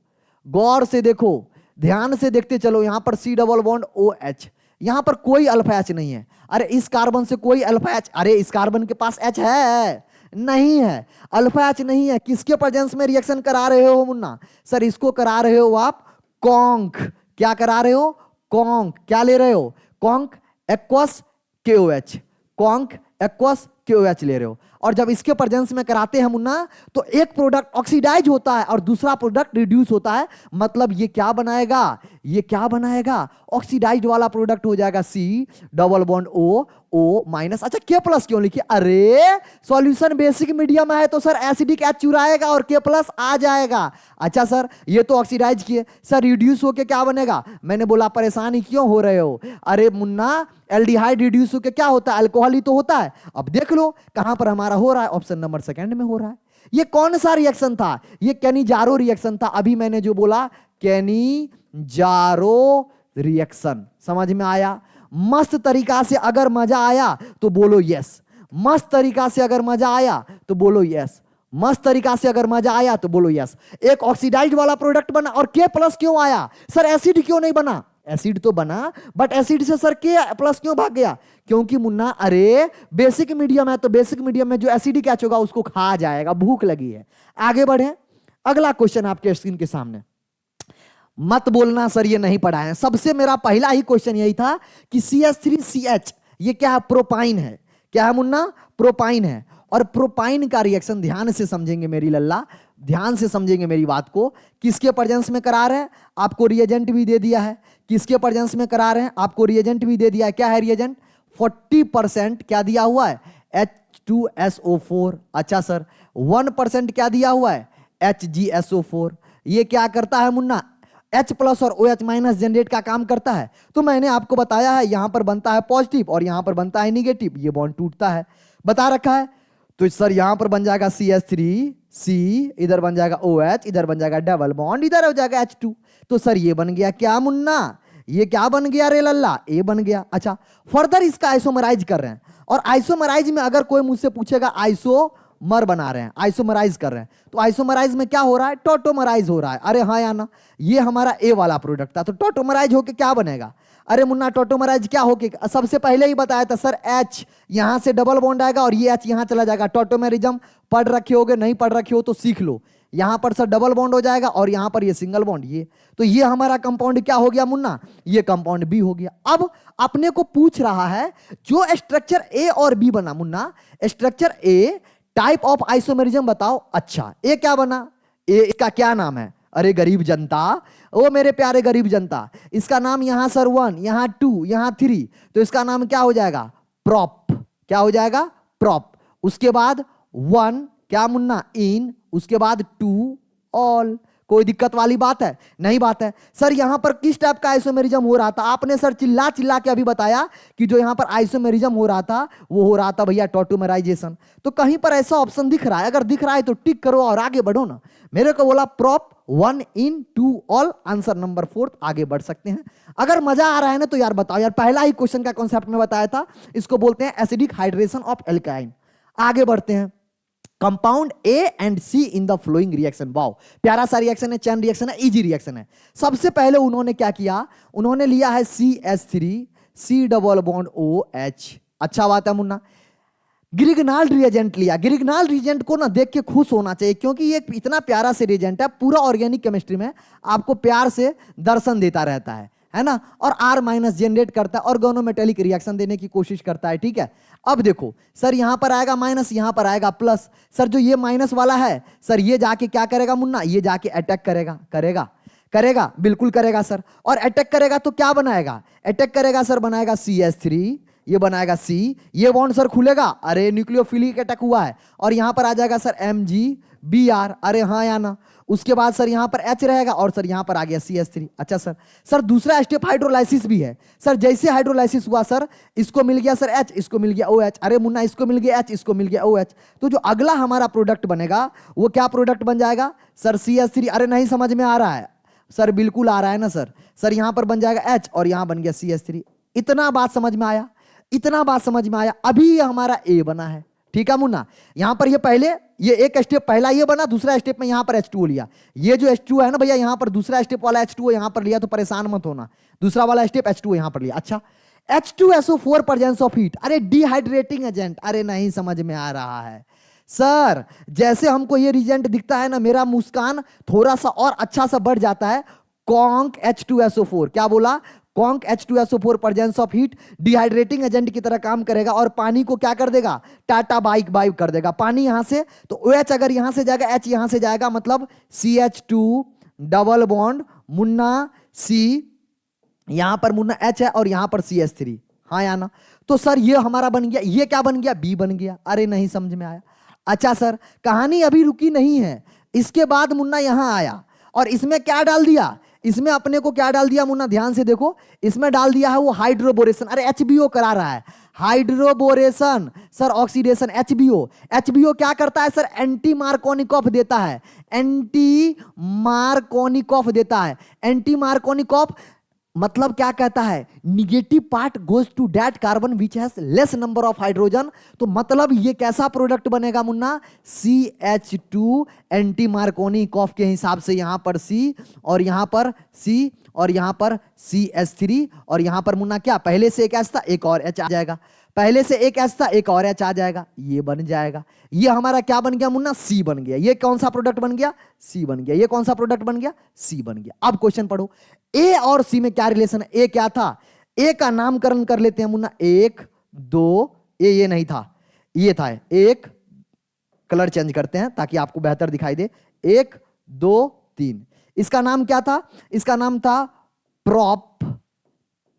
गौर से देखो, ध्यान से देखते चलो। यहां पर C डबल बॉन्ड OH, यहां पर कोई अल्फा एच नहीं है। अरे इस कार्बन से कोई अल्फा एच, अरे इस कार्बन के पास H है? नहीं है, अल्फा एच नहीं है। किसके प्रेजेंस में रिएक्शन करा रहे हो मुन्ना? सर इसको करा रहे हो आप कॉन्क। क्या करा रहे हो? कॉन्क। क्या ले रहे हो? Conc aqueous KOH, conc aqueous KOH ले रहे हो। और जब इसके प्रेजेंस में कराते हैं मुन्ना तो एक प्रोडक्ट ऑक्सीडाइज होता है और दूसरा प्रोडक्ट रिड्यूस होता है। मतलब ये क्या बनाएगा? ये क्या बनाएगा? ऑक्सीडाइज्ड वाला प्रोडक्ट हो जाएगा C double bond O minus. अच्छा K+ क्यों लिखिए? अरे सॉल्यूशन बेसिक मीडियम है तो सर एसिडिक H चुराएगा और K+ आ जाएगा। अच्छा सर ये तो ऑक्सीडाइज किए, सर रिड्यूस होके क्या बनेगा? मैंने बोला परेशानी क्यों हो रहे हो? अरे मुन्ना एल्डिहाइड रिड्यूस होके क्या होता है? अल्कोहल ही तो होता है। अब देख लो कहां पर हमारा हो रहा है, ऑप्शन नंबर सेकंड में हो रहा है। ये कौन सा रिएक्शन था? ये कैनिजारो रिएक्शन था। अभी मैंने जो बोला कैनिजारो रिएक्शन, समझ में आया? मस्त तरीका से अगर मजा आया तो बोलो यस, मस्त तरीका से अगर मजा आया तो बोलो यस, मस्त तरीका से अगर मजा आया तो बोलो यस। एक ऑक्सीडाइज्ड वाला प्रोडक्ट बना और K+ क्यों आया? सर एसिड क्यों नहीं बना? एसिड तो बना बट एसिड से सर K+ क्यों भाग गया? क्योंकि मुन्ना अरे बेसिक मीडियम है तो बेसिक मीडियम में जो एसिडिक H होगा उसको खा जाएगा, भूख लगी है। आगे बढ़े, अगला क्वेश्चन आपके स्क्रीन के सामने। मत बोलना सर ये नहीं पढ़ा है। सबसे मेरा पहला ही क्वेश्चन यही था कि CH3CH ये क्या है? प्रोपाइन है। क्या है मुन्ना? प्रोपाइन है। और प्रोपाइन का रिएक्शन ध्यान से समझेंगे मेरी लल्ला, ध्यान से समझेंगे मेरी बात को। किसके प्रेजेंस में करा रहे हैं? आपको रिएजेंट भी दे दिया है। किसके प्रेजेंस में करा रहे हैं? आपको रिएजेंट भी दे दिया है। क्या है रिएजेंट? 40% क्या दिया हुआ है? H2SO4। अच्छा सर 1% क्या दिया हुआ है? HgSO4। ये क्या करता है मुन्ना? H+ और OH- जनरेट का काम करता है। तो मैंने आपको बताया है यहां पर बनता है पॉजिटिव और यहां पर बनता है निगेटिव, ये बॉन्ड टूटता है, बता रखा है। तो सर यहां पर बन जाएगा CH3C, इधर बन जाएगा OH, इधर बन जाएगा डबल बॉन्ड, इधर हो जाएगा H2। तो सर ये बन गया क्या मुन्ना? ये क्या बन गया रे लल्ला? ए बन गया। अच्छा फर्दर इसका आइसोमराइज कर रहे हैं, और आइसोमराइज में अगर कोई मुझसे पूछेगा आइसोमर बना रहे हैं, आइसोमराइज कर रहे हैं, तो आइसोमराइज में क्या हो रहा है? टॉटोमराइज हो रहा है। अरे हाँ या ना? ये हमारा ए वाला प्रोडक्ट था, तो टॉटोमराइज होके क्या बनेगा? अरे मुन्ना टॉटोमराइज क्या होके, सबसे पहले ही बताया था सर H यहां से डबल बॉन्ड आएगा और ये H यहां चला जाएगा। टॉटोमेरिज्म पढ़ रखे होगे, नहीं पढ़ रखे हो तो सीख लो। यहां पर सर डबल बॉन्ड हो जाएगा और यहां पर ये सिंगल बॉन्ड, ये तो ये हमारा कंपाउंड क्या हो गया मुन्ना? ये कंपाउंड बी हो गया। अब अपने को पूछ रहा है जो स्ट्रक्चर ए और बी बना Munna, structure A type of isomerism बताओ। अच्छा ए क्या बना? ए इसका क्या नाम है? अरे गरीब जनता, ओ मेरे प्यारे गरीब जनता, इसका नाम यहां सर 1, यहां 2, यहां 3, तो इसका नाम क्या हो जाएगा? प्रॉप। क्या हो जाएगा? प्रॉप। उसके बाद 1 क्या मुन्ना? इन। उसके बाद 2 ऑल। कोई दिक्कत वाली बात है? नहीं बात है। सर यहां पर किस टाइप का आइसोमेरिज्म हो रहा था? आपने सर चिल्ला चिल्ला के अभी बताया कि जो यहां पर आइसोमेरिज्म हो रहा था वो हो रहा था भैया टॉटोमराइजेशन। तो कहीं पर ऐसा ऑप्शन दिख रहा है? अगर दिख रहा है तो टिक करो और आगे बढ़ो ना। मेरे को बोला प्रॉप 1 इन 2 ऑल, आंसर नंबर 4, आगे बढ़ सकते हैं। अगर मजा आ रहा है ना तो यार बताओ यार, पहला ही क्वेश्चन का कॉन्सेप्ट में बताया था, इसको बोलते हैं एसिडिक हाइड्रेशन ऑफ एल्काइन। आगे बढ़ते हैं। Compound A and C in the flowing reaction. Wow, प्यारा सा रिएक्शन है, चैन रिएक्शन है, इजी रिएक्शन है। सबसे पहले उन्होंने क्या किया? उन्होंने लिया है CH3, C double bond OH। अच्छा बात है मुन्ना। ग्रिगनाल रिएजेंट लिया। ग्रिगनाल रिएजेंट को ना देख के खुश होना चाहिए, क्योंकि ये इतना प्यारा से रिएजेंट है, पूरा ऑर्गेनिक केमिस्ट्री में आपको प्यार से दर्शन देता रहता है ना, और R- जनरेट करता है, ऑर्गेनोमेटेलिक रिएक्शन देने की कोशिश करता है। ठीक है, अब देखो सर यहां पर आएगा माइनस, यहां पर आएगा प्लस। सर जो ये माइनस वाला है सर, ये जाके क्या करेगा मुन्ना? ये जाके अटैक करेगा। करेगा? करेगा, बिल्कुल करेगा सर। और अटैक करेगा तो क्या बनाएगा? अटैक करेगा सर, बनाएगा CH3, ये बनाएगा C, ये बॉन्ड सर खुलेगा, अरे न्यूक्लियोफिलिक अटैक हुआ है, और यहां पर आ जाएगा सर MgBr, अरे हाँ या ना। उसके बाद सर यहां पर H रहेगा, और सर यहां पर आ गया CH3। अच्छा सर, सर दूसरा स्टेप हाइड्रोलाइसिस भी है सर। जैसे हाइड्रोलाइसिस हुआ सर, इसको मिल गया सर H, इसको मिल गया OH, अरे मुन्ना इसको मिल गया H, इसको मिल गया OH, तो जो अगला हमारा प्रोडक्ट बनेगा वो क्या प्रोडक्ट बन जाएगा सर? CH3। अरे नहीं समझ में आ रहा है सर? बिल्कुल आ रहा है ना सर। सर यहां पर बन जाएगा H, और यहां बन गया CH3। इतना बात समझ में आया? इतना बात समझ में आया? अभी ये हमारा A बना है। ठीक है मुन्ना, यहां पर ये पहले ये एक स्टेप पहला ये बना, दूसरा स्टेप में यहां पर H2O लिया। ये जो H2O है ना भैया, यहां पर दूसरा स्टेप वाला H2O यहां पर लिया, तो परेशान मत होना, दूसरा वाला स्टेप H2O यहां पर लिया। अच्छा, H2SO4 प्रेजेंस ऑफ हीट, अरे डिहाइड्रेटिंग एजेंट, अरे नहीं समझ में आ रहा है सर। जैसे हमको ये रिजेंट दिखता है ना, मेरा मुस्कान थोड़ा सा और अच्छा सा बढ़ जाता है। कॉन्क H2SO4, क्या बोला? Conc H2SO4 presence of heat dehydrating agent की तरह काम करेगा, और पानी को क्या कर देगा? टाटा बाइक बाइक कर देगा। पानी यहां से, तो OH अगर यहां से जाएगा, H यहां से जाएगा, मतलब CH2 double bond Munna C, यहां पर मुन्ना H है, और यहां पर CH3, हाँ या ना। तो सर ये हमारा बन गया, ये क्या बन गया? B बन गया। अरे नहीं समझ में आया? अच्छा सर, कहानी अभी रुकी नहीं है। इसके बाद मुन्ना यहां आया, और इसमें क्या डाल दिया? इसमें अपने को क्या डाल दिया मुन्ना? ध्यान से देखो, इसमें डाल दिया है वो हाइड्रोबोरेशन। अरे HBO करा रहा है, हाइड्रोबोरेशन सर, ऑक्सीडेशन। HBO क्या करता है सर? एंटी मार्कोनिकॉफ देता है। एंटी मार्कोनिकॉफ देता है। एंटी मार्कोनिकॉफ मतलब क्या कहता है? Negative part goes to that carbon which has less number of hydrogen. तो मतलब ये कैसा प्रोडक्ट बनेगा मुन्ना? CH2 एंटी मार्कोनिकॉफ के हिसाब से, यहां पर C, और यहां पर C, और यहां पर CH3, और यहां पर मुन्ना क्या? पहले से एक H था, एक और H आ जाएगा। पहले से एक H था, एक और H आ जाएगा, ये बन जाएगा। ये हमारा क्या बन गया मुन्ना? C बन गया। ये कौन सा प्रोडक्ट बन गया? C बन गया। ये कौन सा प्रोडक्ट बन गया? C बन गया। अब क्वेश्चन पढ़ो, A और C में क्या रिलेशन है? A क्या था? A का नामकरण कर लेते हैं मुन्ना। 1 2, ये नहीं था, ये था। एक कलर चेंज करते हैं ताकि आपको बेहतर दिखाई दे। 1 2 3, इसका नाम क्या था? इसका नाम था प्रॉप।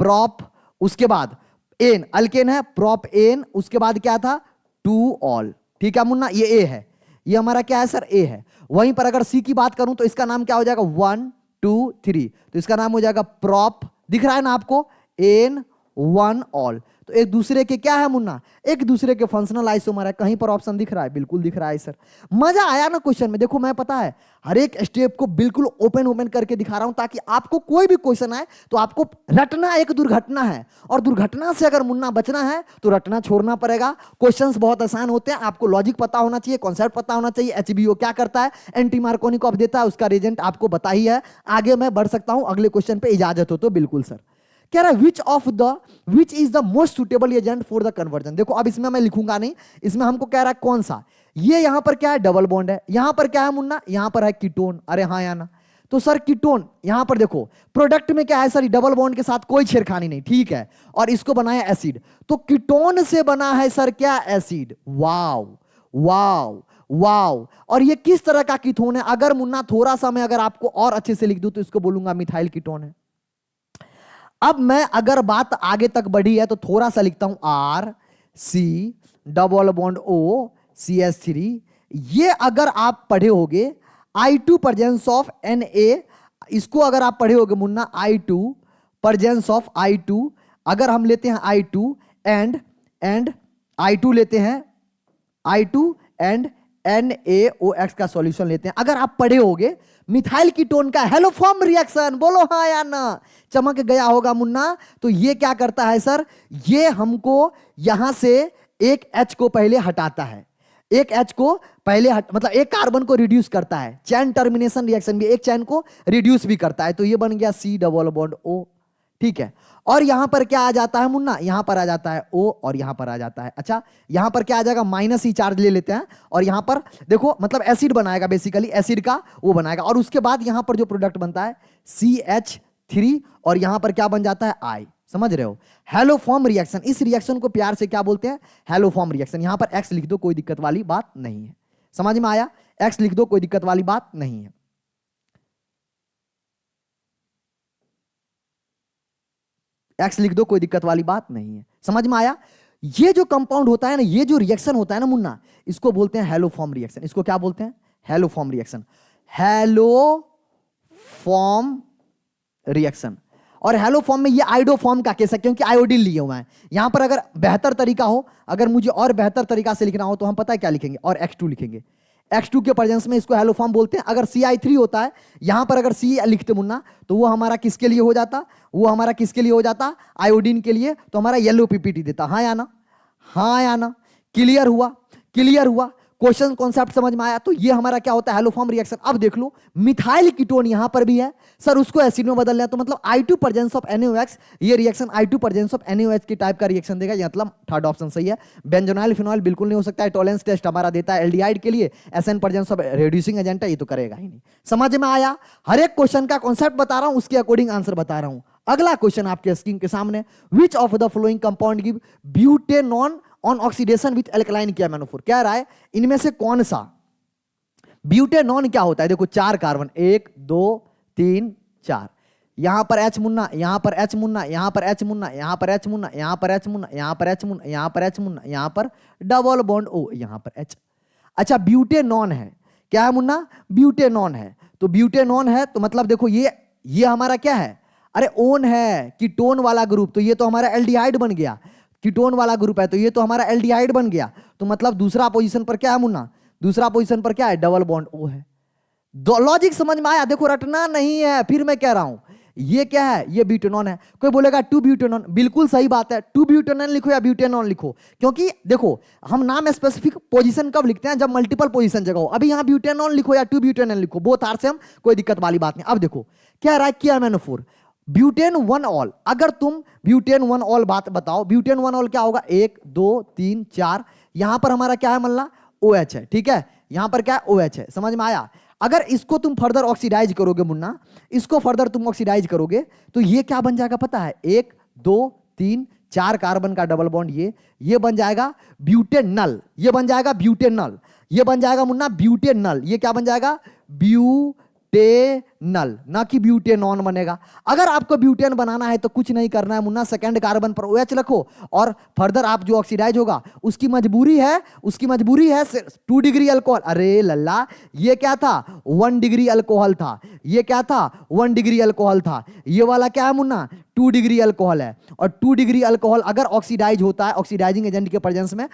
प्रॉप, उसके बाद एन, अल्केन है, प्रॉप एन। उसके बाद क्या था? 2 ऑल। ठीक है मुन्ना, ये A है, ये हमारा क्या है सर? A है। वहीं पर अगर C की बात करूं तो इसका नाम क्या हो जाएगा? 1 2 3, तो इसका नाम हो जाएगा प्रॉप। दिख रहा है ना आपको? N 1 all. तो एक दूसरे के क्या है मुन्ना? एक दूसरे के फंक्शनल आइसोमर है। कहीं पर ऑप्शन दिख रहा है? बिल्कुल दिख रहा है सर। मजा आया ना क्वेश्चन में? देखो मैं पता है हर एक स्टेप को बिल्कुल ओपन ओपन करके दिखा रहा हूं, ताकि आपको कोई भी क्वेश्चन आए तो आपको रटना एक दुर्घटना है, और दुर्घटना से अगर मुन्ना बचना है तो रटना छोड़ना पड़ेगा। क्वेश्चंस बहुत आसान होते हैं, आपको लॉजिक पता होना चाहिए, कॉन्सेप्ट पता होना चाहिए। HBO क्या करता है? एंटी मार्कोनिकॉफ देता है, उसका रिएजेंट आपको बता ही है। आगे मैं बढ़ सकता हूं अगले क्वेश्चन पे, इजाजत हो तो? बिल्कुल सर। कह रहा है which is the most suitable agent for the conversion. देखो अब इसमें मैं लिखूंगा नहीं, इसमें हमको कह रहा है कौन सा। ये यहां पर क्या है? डबल बॉन्ड है। यहां पर क्या है मुन्ना? यहां पर है कीटोन। अरे हाँ या ना? तो सर कीटोन, यहां पर देखो प्रोडक्ट में क्या है सर? डबल बॉन्ड के साथ कोई छेड़खानी नहीं, ठीक है, और इसको बनाया एसिड। तो कीटोन से बना है सर क्या? एसिड। वाव वाव वाओ, और ये किस तरह का कीटोन है? अगर मुन्ना थोड़ा सा मैं अगर आपको और अच्छे से लिख दूं तो इसको बोलूंगा मिथाइल कीटोन है। अब मैं अगर बात आगे तक बढ़ी है तो थोड़ा सा लिखता हूं, R C double bond O C S three. ये अगर आप पढ़े होगे I2 प्रेजेंस ऑफ Na, इसको अगर आप पढ़े होगे Munna I2 presence of I2, अगर हम लेते हैं I2 एंड I2 लेते हैं I2 एंड NaOX का सॉल्यूशन लेते हैं, अगर आप पढ़े होगे मिथाइल कीटोन का हेलोफॉर्म रिएक्शन, बोलो हाँ या ना, चमक गया होगा मुन्ना। तो ये क्या करता है सर, ये हमको यहां से एक H को पहले हटाता है, एक H को पहले मतलब एक कार्बन को रिड्यूस करता है, चैन टर्मिनेशन रिएक्शन भी एक चैन को रिड्यूस भी करता है। तो ये बन गया C डबल बॉन्ड O, ठीक है। और यहां पर क्या आ जाता है मुन्ना, यहां पर आ जाता है O और यहां पर आ जाता है, अच्छा यहां पर क्या आ जाएगा, माइनस ही चार्ज ले लेते हैं और यहां पर देखो मतलब एसिड बनाएगा, बेसिकली एसिड का वो बनाएगा। और उसके बाद यहां पर जो प्रोडक्ट बनता है CH3 और यहां पर क्या बन जाता है I, समझ रहे हो, हेलोफॉर्म रिएक्शन। इस रिएक्शन को प्यार से क्या बोलते हैं, हेलोफॉर्म रिएक्शन। यहां पर X लिख दो, कोई दिक्कत वाली बात नहीं है, समझ में आया, X लिख दो, कोई दिक्कत वाली बात नहीं है। X लिख दो, कोई दिक्कत वाली बात नहीं है, समझ में आया। ये जो कंपाउंड होता है ना, ये जो रिएक्शन होता है ना मुन्ना, इसको बोलते हैं हेलोफॉर्म रिएक्शन। इसको क्या बोलते हैं, हेलोफॉर्म रिएक्शन, हेलोफॉर्म रिएक्शन। और हेलोफॉर्म में ये आइडोफॉर्म का केस है क्योंकि आयोडीन लिए हुआ है। यहां पर अगर बेहतर तरीका हो, अगर मुझे और बेहतर तरीका से लिखना हो तो हम पता है क्या लिखेंगे, और X2 लिखेंगे। X2 के प्रेजेंस में इसको हेलोफॉर्म बोलते हैं। अगर CI3 होता है, यहां पर अगर C लिखते मुन्ना तो वो हमारा किसके लिए हो जाता, वो हमारा किसके लिए हो जाता, आयोडीन के लिए, तो हमारा येलो पीपीटी देता। हाँ या ना, हाँ या ना, क्लियर हुआ, क्लियर हुआ, क्वेश्चन कॉन्सेप्ट समझ में आया। तो ये हमारा क्या होता है, हेलोफॉर्म रिएक्शन। अब देख लो मिथाइल कीटोन यहां पर भी है सर, उसको एसिड में बदल लिया तो मतलब I2 प्रेजेंस ऑफ NaOX, ये reaction I2 presence of NaOH की टाइप का रिएक्शन देगा, मतलब थर्ड ऑप्शन सही है। बेंजोनाइल फिनॉल बिल्कुल नहीं हो सकता है, टॉलेंस टेस्ट हमारा देता है एल्डिहाइड के लिए, SN presence of reducing agent है, ये तो करेगा ही नहीं। समझ में आया, हर एक क्वेश्चन का कॉन्सेप्ट बता रहा हूं, उसके अकॉर्डिंग आंसर बता रहा हूं। अगला क्वेश्चन आपके स्क्रीन के सामने, which of the following compound give butanone on oxidation with alkaline KMnO4, कह रहा है इनमें से कौन सा ब्यूटेनॉन क्या होता है। देखो 4 कार्बन, 1 2 3 4, यहां पर H मुन्ना, यहां पर H मुन्ना, यहां पर H मुन्ना, यहां पर H मुन्ना, यहां पर H मुन्ना, यहां पर H मुन्ना, यहां पर H मुन्ना, यहां पर डबल बॉन्ड O, यहां पर H। अच्छा ब्यूटेनॉन है, क्या है मुन्ना, ब्यूटेनॉन है। तो ब्यूटेनॉन है तो मतलब देखो ये हमारा क्या है, अरे ओन है, कीटोन वाला ग्रुप, तो ये तो हमारा एल्डिहाइड बन गया, कीटोन वाला ग्रुप है तो ये तो हमारा एल्डिहाइड बन गया। तो मतलब दूसरा पोजीशन पर क्या है मुन्ना, दूसरा पोजीशन पर क्या है, डबल बॉन्ड O है। लॉजिक समझ में आया, देखो रटना नहीं है, फिर मैं कह रहा हूं ये क्या है, ये ब्यूटेनॉन है। कोई बोलेगा 2 ब्यूटेनॉन, बिल्कुल सही बात है, 2 ब्यूटेनॉन लिखो या ब्यूटेनॉन लिखो, क्योंकि देखो हम नाम स्पेसिफिक पोजीशन कब लिखते हैं, जब मल्टीपल पोजीशन जगह हो। अभी यहां ब्यूटेनॉन लिखो या 2 ब्यूटेनॉन लिखो, बोथ आर सेम, कोई दिक्कत वाली बात नहीं। अब देखो क्या रहा है, KMnO4 ब्यूटेन 1 ऑल, अगर तुम ब्यूटेन 1 ऑल बात बताओ, ब्यूटेन 1 ऑल क्या होगा, 1 2 3 4, यहां पर हमारा क्या है मल्ला, OH है, ठीक है, यहां पर क्या है, OH है, समझ में आया। अगर इसको तुम फर्दर ऑक्सीडाइज करोगे मुन्ना, इसको फर्दर तुम ऑक्सीडाइज करोगे तो ये क्या बन जाएगा पता है, 1 2 3 4 कार्बन का डबल बॉन्ड, ये बन जाएगा ब्यूटेनल, ये बन जाएगा ब्यूटेनल, ये बन जाएगा मुन्ना ब्यूटेनल, ये क्या बन जाएगा, ब्यूटेनल, ना कि ब्यूटेनॉन बनेगा। अगर आपको ब्यूटेन बनाना है तो कुछ नहीं करना है मुन्ना, सेकंड कार्बन पर OH रखो और फर्दर आप जो ऑक्सीडाइज होगा उसकी मजबूरी है 2 डिग्री अल्कोहल। अरे लल्ला, ये क्या था, 1 डिग्री अल्कोहल था, ये क्या था, 1 डिग्री अल्कोहल था, ये वाला क्या है मुन्ना, 2 डिग्री अल्कोहल है। और 2 डिग्री अल्कोहल अगर ऑक्सीडाइज होता है ऑक्सीडाइजिंग एजेंट के प्रेजेंस में,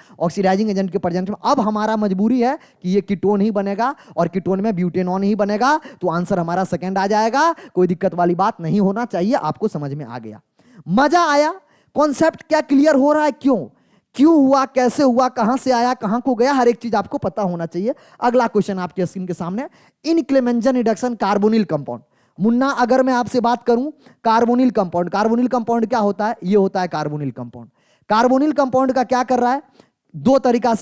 अब हमारा मजबूरी है कि ये कीटोन ही बनेगा और कीटोन में ब्यूटेनॉन ही बनेगा, तो आंसर हमारा सेकंड आ जाएगा। कोई दिक्कत वाली बात नहीं होना चाहिए, आपको समझ में आ गया, मजा आया, कॉन्सेप्ट क्या क्लियर हो रहा है, क्यों हुआ, कैसे हुआ, कहां से आया, कहां को गया, हर एक चीज आपको पता होना चाहिए। अगला क्वेश्चन आपके स्क्रीन के सामने, इन क्लेमेंजन रिडक्शन कार्बोनिल कंपाउंड। मुन्ना अगर मैं आपसे बात करूं कार्बोनिल कंपाउंड क्या होता है, ये होता है कार्बोनिल कंपाउंड। कार्बोनिल कंपाउंड का क्या कर रहा है, दो तरीका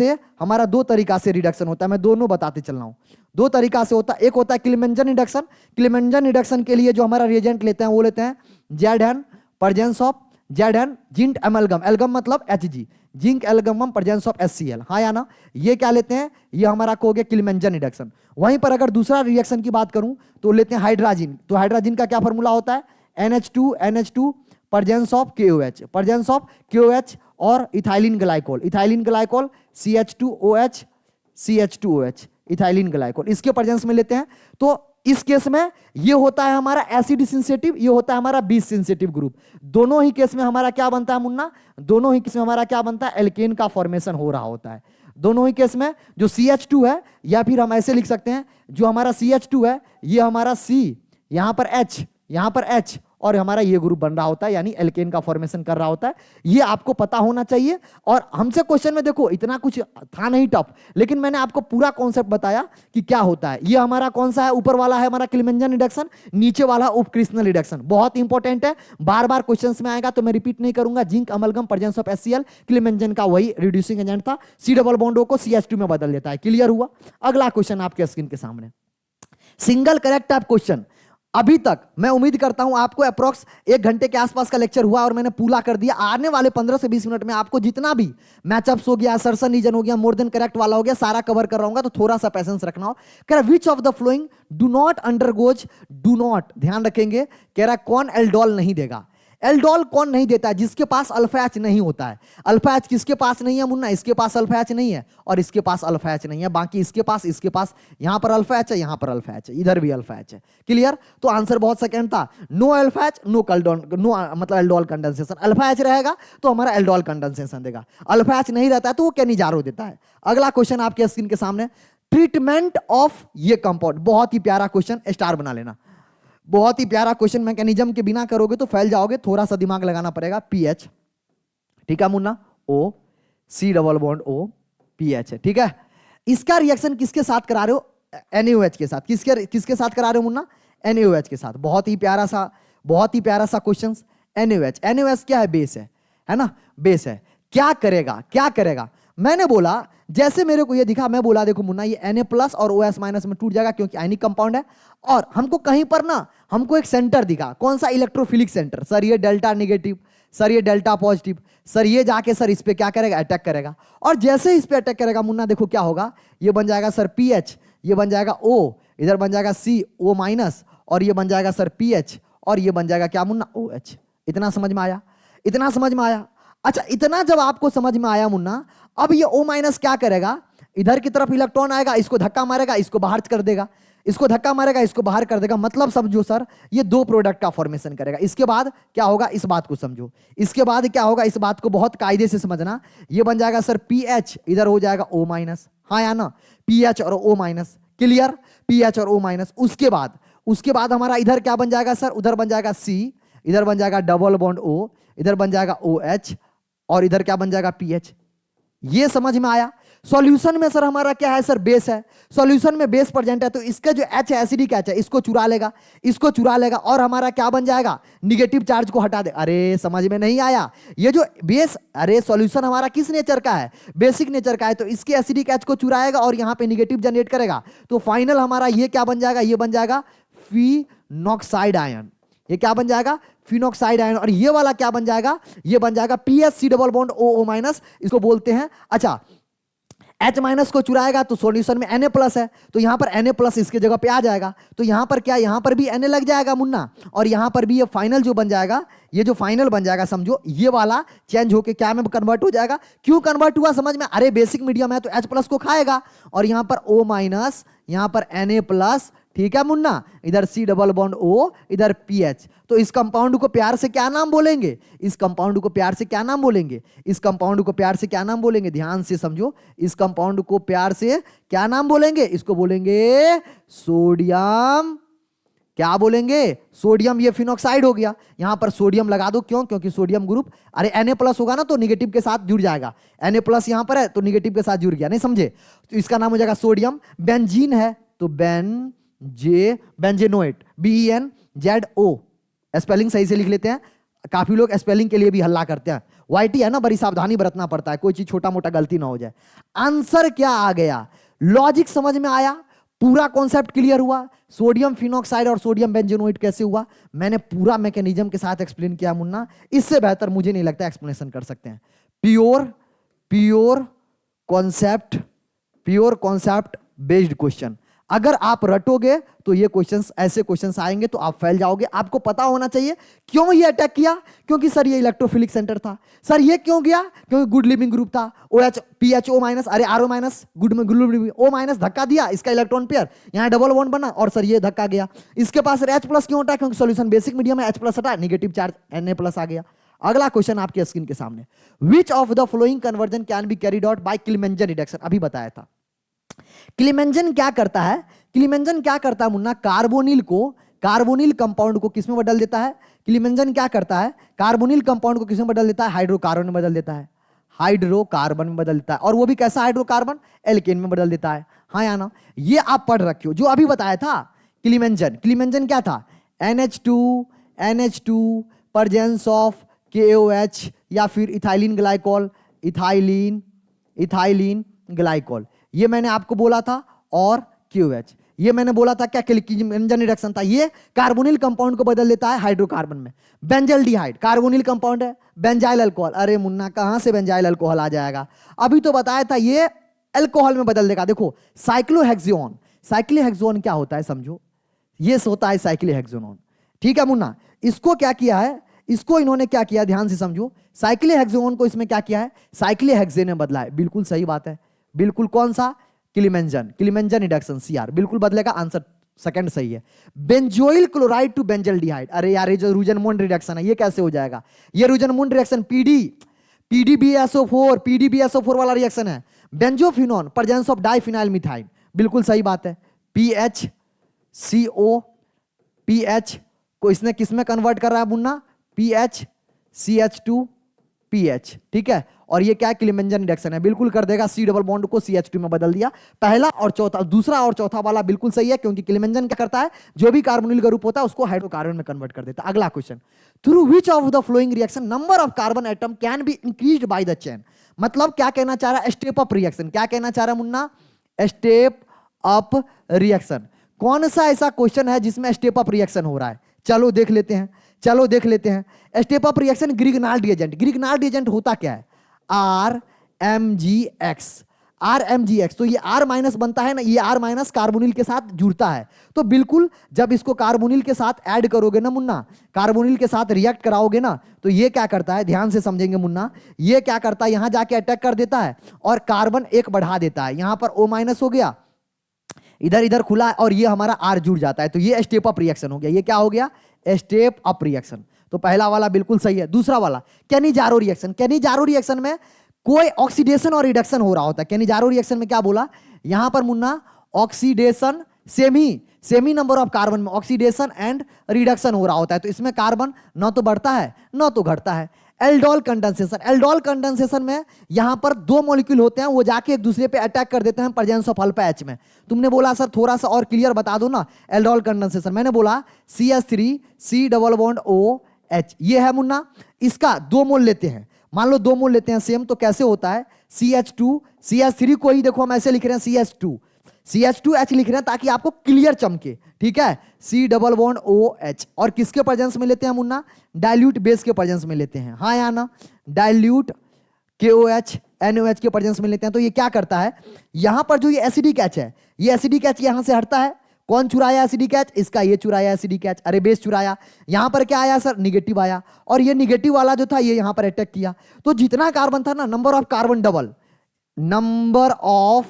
से रिडक्शन होता है, मैं दोनों बताते चल रहा हूं। 2 तरीका से होता है, एक होता है क्लेमेंजन रिडक्शन। क्लेमेंजन रिडक्शन के लिए जो हमारा रिएजेंट लेते हैं वो लेते हैं ZN presence of Zn zinc amalgam, amalgam मतलब Hg, zinc amalgam presence of HCl, हाँ या ना। ये क्या लेते हैं, ये हमारा हो गया किलिमेंजन रिडक्शन। वहीं पर अगर दूसरा रिएक्शन की बात करूं तो लेते हैं हाइड्राजिन। तो हाइड्राजिन का क्या फॉर्मूला होता है, NH2 presence of KOH, presence of KOH और ethylene glycol, ethylene glycol CH2OH ethylene glycol, इसके प्रेजेंस में लेते हैं। तो इस केस में ये होता है हमारा एसिड सेंसिटिव, ये होता है हमारा बेस सेंसिटिव ग्रुप। दोनों ही केस में हमारा क्या बनता है मुन्ना, दोनों ही केस में हमारा क्या बनता है, एल्केन का फॉर्मेशन हो रहा होता है। दोनों ही केस में जो CH2 है, या फिर हम ऐसे लिख सकते हैं, जो हमारा CH2 है ये हमारा C, यहां पर H, यहां पर H, और हमारा ये ग्रुप बन रहा होता है, यानी एल्केन का फॉर्मेशन कर रहा होता है। ये आपको पता होना चाहिए। और हमसे क्वेश्चन में देखो इतना कुछ था नहीं टफ, लेकिन मैंने आपको पूरा कॉन्सेप्ट बताया कि क्या होता है। ये हमारा कौन सा है, ऊपर वाला है हमारा क्लिमेंजन रिडक्शन, नीचे वाला उपक्रिस्टल रिडक्शन। बहुत इंपॉर्टेंट है, बार बार क्वेश्चन में आएगा तो मैं रिपीट नहीं करूंगा। Zinc amalgam presence of HCl, क्लिमेंजन का वही रिड्यूसिंग एजेंट था, C डबल बॉन्ड को CH2 में बदल देता है। क्लियर हुआ। अगला क्वेश्चन आपके स्क्रीन के सामने, सिंगल करेक्ट आप क्वेश्चन। अभी तक मैं उम्मीद करता हूं आपको अप्रोक्स 1 घंटे के आसपास का लेक्चर हुआ और मैंने पूरा कर दिया। आने वाले 15 से 20 मिनट में आपको जितना भी मैचअप्स हो गया, सर्सन रीजन हो गया, मोर देन करेक्ट वाला हो गया, सारा कवर कर रहा हूं। तो थोड़ा सा पेशेंस रखना हो। कह रहा विच of the flowing do not undergoes, do not, ध्यान रखेंगे, कह रहा कौन एल्डोल नहीं देगा। एल्डोल कौन नहीं देता है, जिसके पास अल्फा एच नहीं होता है। अल्फा एच किसके पास नहीं है मुन्ना, इसके पास अल्फा एच नहीं है और इसके पास अल्फा एच नहीं है, बाकी इसके पास यहां पर अल्फा एच है, यहां पर अल्फा एच है, इधर भी अल्फा एच है। क्लियर। तो आंसर बहुत सेकंड था, no alpha H no aldol, no मतलब एल्डोल कंडेंसेशन। अल्फा एच रहेगा तो हमारा एल्डोल कंडेंसेशन देगा, अल्फा एच नहीं रहता है तो वो केनिजारो देता है। अगला क्वेश्चन आपके स्क्रीन के सामने, ट्रीटमेंट ऑफ ये कंपाउंड, बहुत ही प्यारा क्वेश्चन, स्टार बना लेना। बहुत ही प्यारा क्वेश्चन, मैकेनिज्म के बिना करोगे तो फैल जाओगे, थोड़ा सा दिमाग लगाना पड़ेगा। पीएच, ठीक है Munna, O C double bond O pH है, ठीक है। इसका रिएक्शन किसके साथ करा रहे हो, NaOH के साथ। किसके साथ करा रहे हो मुन्ना, NaOH के साथ। बहुत ही प्यारा सा क्वेश्चन। NaOH क्या है, बेस है ना, बेस है। क्या करेगा, मैंने बोला जैसे मेरे को ये दिखा, मैं बोला देखो मुन्ना ये Na+ और OS- में टूट जाएगा क्योंकि आयनिक कंपाउंड है। और हमको कहीं पर ना, हमको एक सेंटर दिखा, कौन सा, इलेक्ट्रोफिलिक सेंटर। सर ये डेल्टा नेगेटिव, सर ये डेल्टा पॉजिटिव, सर ये जाके सर इस पे क्या करेगा, अटैक करेगा। और जैसे इस पे अटैक करेगा मुन्ना, देखो क्या होगा, ये बन जाएगा सर PH, ये बन जाएगा O, इधर बन जाएगा CO-, और ये बन जाएगा सर PH, और ये बन जाएगा क्या मुन्ना, OH। इतना समझ में आया, इतना समझ में आया। अच्छा, इतना जब आपको समझ में आया मुन्ना, अब ये O- क्या करेगा, इधर की तरफ इलेक्ट्रॉन आएगा, इसको धक्का मारेगा, इसको बाहर कर देगा, इसको धक्का मारेगा, इसको बाहर कर देगा। मतलब समझो सर, ये 2 प्रोडक्ट का फॉर्मेशन करेगा। इसके बाद क्या होगा, इस बात को समझो, इसके बाद क्या होगा, इस बात को बहुत कायदे से समझना। ये बन जाएगा सर PH, इधर हो जाएगा O-, हाँ या ना, PH और O-। क्लियर, PH और O-। उसके बाद हमारा इधर क्या बन जाएगा सर, उधर बन जाएगा C, इधर बन जाएगा डबल बॉन्ड O, इधर बन जाएगा OH, और इधर क्या बन जाएगा PH। ये समझ में आया। सॉल्यूशन में सर हमारा क्या है सर, बेस है। सॉल्यूशन में बेस प्रेजेंट है तो इसका जो H है, एसिडिक H है, इसको चुरा लेगा, और हमारा क्या बन जाएगा, निगेटिव चार्ज को हटा दे। अरे समझ में नहीं आया, ये जो बेस, अरे सॉल्यूशन हमारा किस नेचर का है, बेसिक नेचर का है, तो इसके एसिडिक H को चुराएगा और यहां पे निगेटिव जनरेट करेगा। तो फाइनल हमारा ये क्या बन जाएगा, ये बन जाएगा फिनॉक्साइड आयन। ये क्या बन जाएगा, फिनॉक्साइड आयन। और ये वाला क्या बन जाएगा, ये बन जाएगा PH डबल बॉन्ड O-, इसको बोलते हैं। अच्छा, H- को चुराएगा तो सॉल्यूशन में Na+ है, तो यहां पर Na+ इसके जगह पे आ जाएगा। तो यहां पर क्या, यहां पर भी Na लग जाएगा मुन्ना, और यहां पर भी ये फाइनल जो बन जाएगा, ये जो फाइनल बन जाएगा, समझो ये वाला चेंज होके क्या में कन्वर्ट हो जाएगा। क्यों कन्वर्ट हुआ समझ में, अरे बेसिक मीडियम है तो H+ को खाएगा, और यहां पर O-, यहां पर Na+, ठीक है मुन्ना, इधर C डबल बॉन्ड O, इधर PH। तो इस कंपाउंड को प्यार से क्या नाम बोलेंगे, इस कंपाउंड को प्यार से क्या नाम बोलेंगे, इस कंपाउंड को प्यार से क्या नाम बोलेंगे, ध्यान से समझो, इस कंपाउंड को प्यार से क्या नाम बोलेंगे, इसको बोलेंगे सोडियम। क्या बोलेंगे, सोडियम। ये फिनॉक्साइड हो गया, यहां पर सोडियम लगा दो, क्यों, क्योंकि सोडियम ग्रुप, अरे Na+ होगा ना तो निगेटिव के साथ जुड़ जाएगा, Na+ यहां पर है तो निगेटिव के साथ जुड़ गया, नहीं समझे, तो इसका नाम हो जाएगा सोडियम। बेंजीन है तो बेंजेनोएट, BENZO, स्पेलिंग सही से लिख लेते हैं। काफी लोग स्पेलिंग के लिए भी हल्ला करते हैं, YT है ना, बड़ी सावधानी बरतना पड़ता है, कोई चीज छोटा मोटा गलती ना हो जाए। आंसर क्या आ गया, लॉजिक समझ में आया, पूरा कॉन्सेप्ट क्लियर हुआ? सोडियम फिनॉक्साइड और सोडियम बेंजोनोइड कैसे हुआ, मैंने पूरा मैकेनिज्म के साथ एक्सप्लेन किया मुन्ना। इससे बेहतर मुझे नहीं लगता एक्सप्लेनेशन कर सकते हैं। Pure pure concept, pure concept based question. अगर आप रटोगे तो ये क्वेश्चंस, ऐसे क्वेश्चंस आएंगे तो आप फैल जाओगे। आपको पता होना चाहिए क्यों ये अटैक किया, क्योंकि सर ये इलेक्ट्रोफिलिक सेंटर था। सर ये क्यों गया, क्योंकि गुड लिविंग ग्रुप था। OH PHO माइनस, अरे RO माइनस, गुड में गुड O माइनस धक्का दिया, इसका इलेक्ट्रॉन पेयर यहां डबल बॉन्ड बना और सर ये धक्का गया। इसके पास H प्लस क्यों हटा, क्योंकि सॉल्यूशन बेसिक मीडियम है, H प्लस हटा, नेगेटिव चार्ज Na प्लस आ गया। अगला क्वेश्चन आपके स्क्रीन के सामने, which of the following conversion can be carried out by Clemmensen reduction. अभी बताया था क्लीमेंजन क्या करता है। क्लीमेंजन क्या करता है मुन्ना, कार्बोनिल को, कार्बोनिल कंपाउंड को किसमें बदल देता है। क्लीमेंजन क्या करता है, कार्बोनिल कंपाउंड को किसमें बदल देता है, हाइड्रोकार्बन में बदल देता है। हाइड्रोकार्बन में बदल देता है, और वो भी कैसा हाइड्रोकार्बन, एल्केन में बदल देता है। हाँ या ना, ये आप पढ़ रखे हो। जो अभी बताया था क्लीमेंजन, क्लीमेंजन क्या था, NH2 प्रेजेंस ऑफ KOH या फिर इथाइलिन ग्लाइकोल, इथाइलिन ग्लाइकोल, ये मैंने आपको बोला था। और QH ये मैंने बोला था क्या, क्लीमेंजन रिडक्शन था। ये कार्बोनिल कंपाउंड को बदल देता है हाइड्रोकार्बन में। बेंजल्डिहाइड कार्बोनिल कंपाउंड है, बेंजाइल अल्कोहल, अरे मुन्ना कहां से बेंजाइल अल्कोहल आ जाएगा, अभी तो बताया था ये अल्कोहल में बदल देगा। देखो साइक्लोहेक्सियोन, साइक्लोहेक्सियोन क्या होता है समझो, ये होता है साइक्लोहेक्सियोन। ठीक है मुन्ना, इसको क्या किया है, इसको इन्होंने क्या किया, ध्यान से समझो। साइक्लोहेक्सियोन को इसमें क्या किया है, साइक्लोहेक्सेन में बदला है। बिल्कुल सही बात है, बिल्कुल। कौन सा, क्लीमेंजन, क्लीमेंजन रिडक्शन CR बिल्कुल बदलेगा, आंसर सेकंड सही है। बेंजोइल क्लोराइड टू बेंजल्डिहाइड, अरे यार ये जो रूजनमून रिडक्शन है ये कैसे हो जाएगा, ये रूजनमून रिएक्शन PDBSO4, PDBSO4 वाला रिएक्शन है। Benzophenone presence of diphenyl methyl, बिल्कुल सही बात है। PH को इसने किसमें कन्वर्ट कर रहा है मुन्ना, PHCH2PH, ठीक है। और ये क्या है, क्लीमेंजन रिडक्शन है, बिल्कुल कर देगा। C डबल बॉन्ड को CH2 में बदल दिया। पहला और चौथा, दूसरा और चौथा वाला बिल्कुल सही है, क्योंकि क्लीमेंजन क्या करता है, जो भी कार्बोनिल ग्रुप होता है उसको हाइड्रोकार्बन में कन्वर्ट कर देता है। अगला question, through which of the flowing reaction number of carbon atom can be increased by the chain. मतलब क्या कहना चाह रहा है, स्टेप अप रिएक्शन। क्या कहना चाह रहा है मुन्ना, स्टेप अप रिएक्शन। कौन सा ऐसा क्वेश्चन है जिसमें स्टेप अप रिएक्शन हो रहा है, चलो देख लेते हैं, चलो देख लेते हैं। Step up reaction Grignard reagent, Grignard reagent होता क्या है, RMGX, RMGX। तो ये R माइनस बनता है ना, ये R माइनस कार्बोनिल के साथ जुड़ता है। तो बिल्कुल जब इसको कार्बोनिल के साथ ऐड करोगे ना मुन्ना, कार्बोनिल के साथ रिएक्ट कराओगे ना, तो ये क्या करता है, ध्यान से समझेंगे मुन्ना, ये क्या करता है, यहां जाके अटैक कर देता है और कार्बन एक बढ़ा देता है। यहां पर O माइनस हो गया, इधर इधर खुला है, और ये हमारा R जुड़ जाता है। तो ये स्टेप अप रिएक्शन हो गया। ये क्या हो गया, स्टेप अप रिएक्शन। तो पहला वाला बिल्कुल सही है। दूसरा वाला केनिजारो रिएक्शन, केनिजारो रिएक्शन में कोई ऑक्सीडेशन और रिडक्शन हो रहा होता है। केनिजारो रिएक्शन में क्या बोला, यहां पर Munna oxidation, semi number of carbon में ऑक्सीडेशन एंड रिडक्शन हो रहा होता है। तो इसमें कार्बन न तो बढ़ता है न तो घटता है। एल्डोल कंडेंसेशन, एल्डोल कंडेंसेशन में यहां पर दो मॉलिक्यूल होते हैं, वो जाके एक दूसरे पे अटैक कर देते हैं प्रेजेंस ऑफ अल्फा H में। तुमने बोला सर थोड़ा सा और क्लियर बता दो ना एल्डोल कंडेंसेशन। मैंने बोला CH3 C double bond OH, ये है मुन्ना। इसका 2 मोल लेते हैं, मान लो 2 मोल लेते हैं सेम, तो कैसे होता है, CH2, CH3 को ही देखो हम ऐसे लिख रहे हैं CH2H लिख रहे हैं ताकि आपको क्लियर चमके, ठीक है। C डबल बॉन्ड OH, और किसके प्रेजेंस में लेते हैं मुन्ना, डाइल्यूट बेस के प्रेजेंस में लेते हैं। हाँ या ना, डाइल्यूट KOH NOH के प्रेजेंस में लेते हैं। तो ये क्या करता है, यहां पर जो ये एसिडिक H है, ये एसिडिक H यहां से हटता है। कौन चुराया एसिडिक H, इसका ये चुराया एसिडिक H, अरे बेस चुराया। यहां पर क्या आया सर, निगेटिव आया, और ये निगेटिव वाला जो था ये यहां पर अटैक किया। तो जितना कार्बन था ना, number of carbon double, number of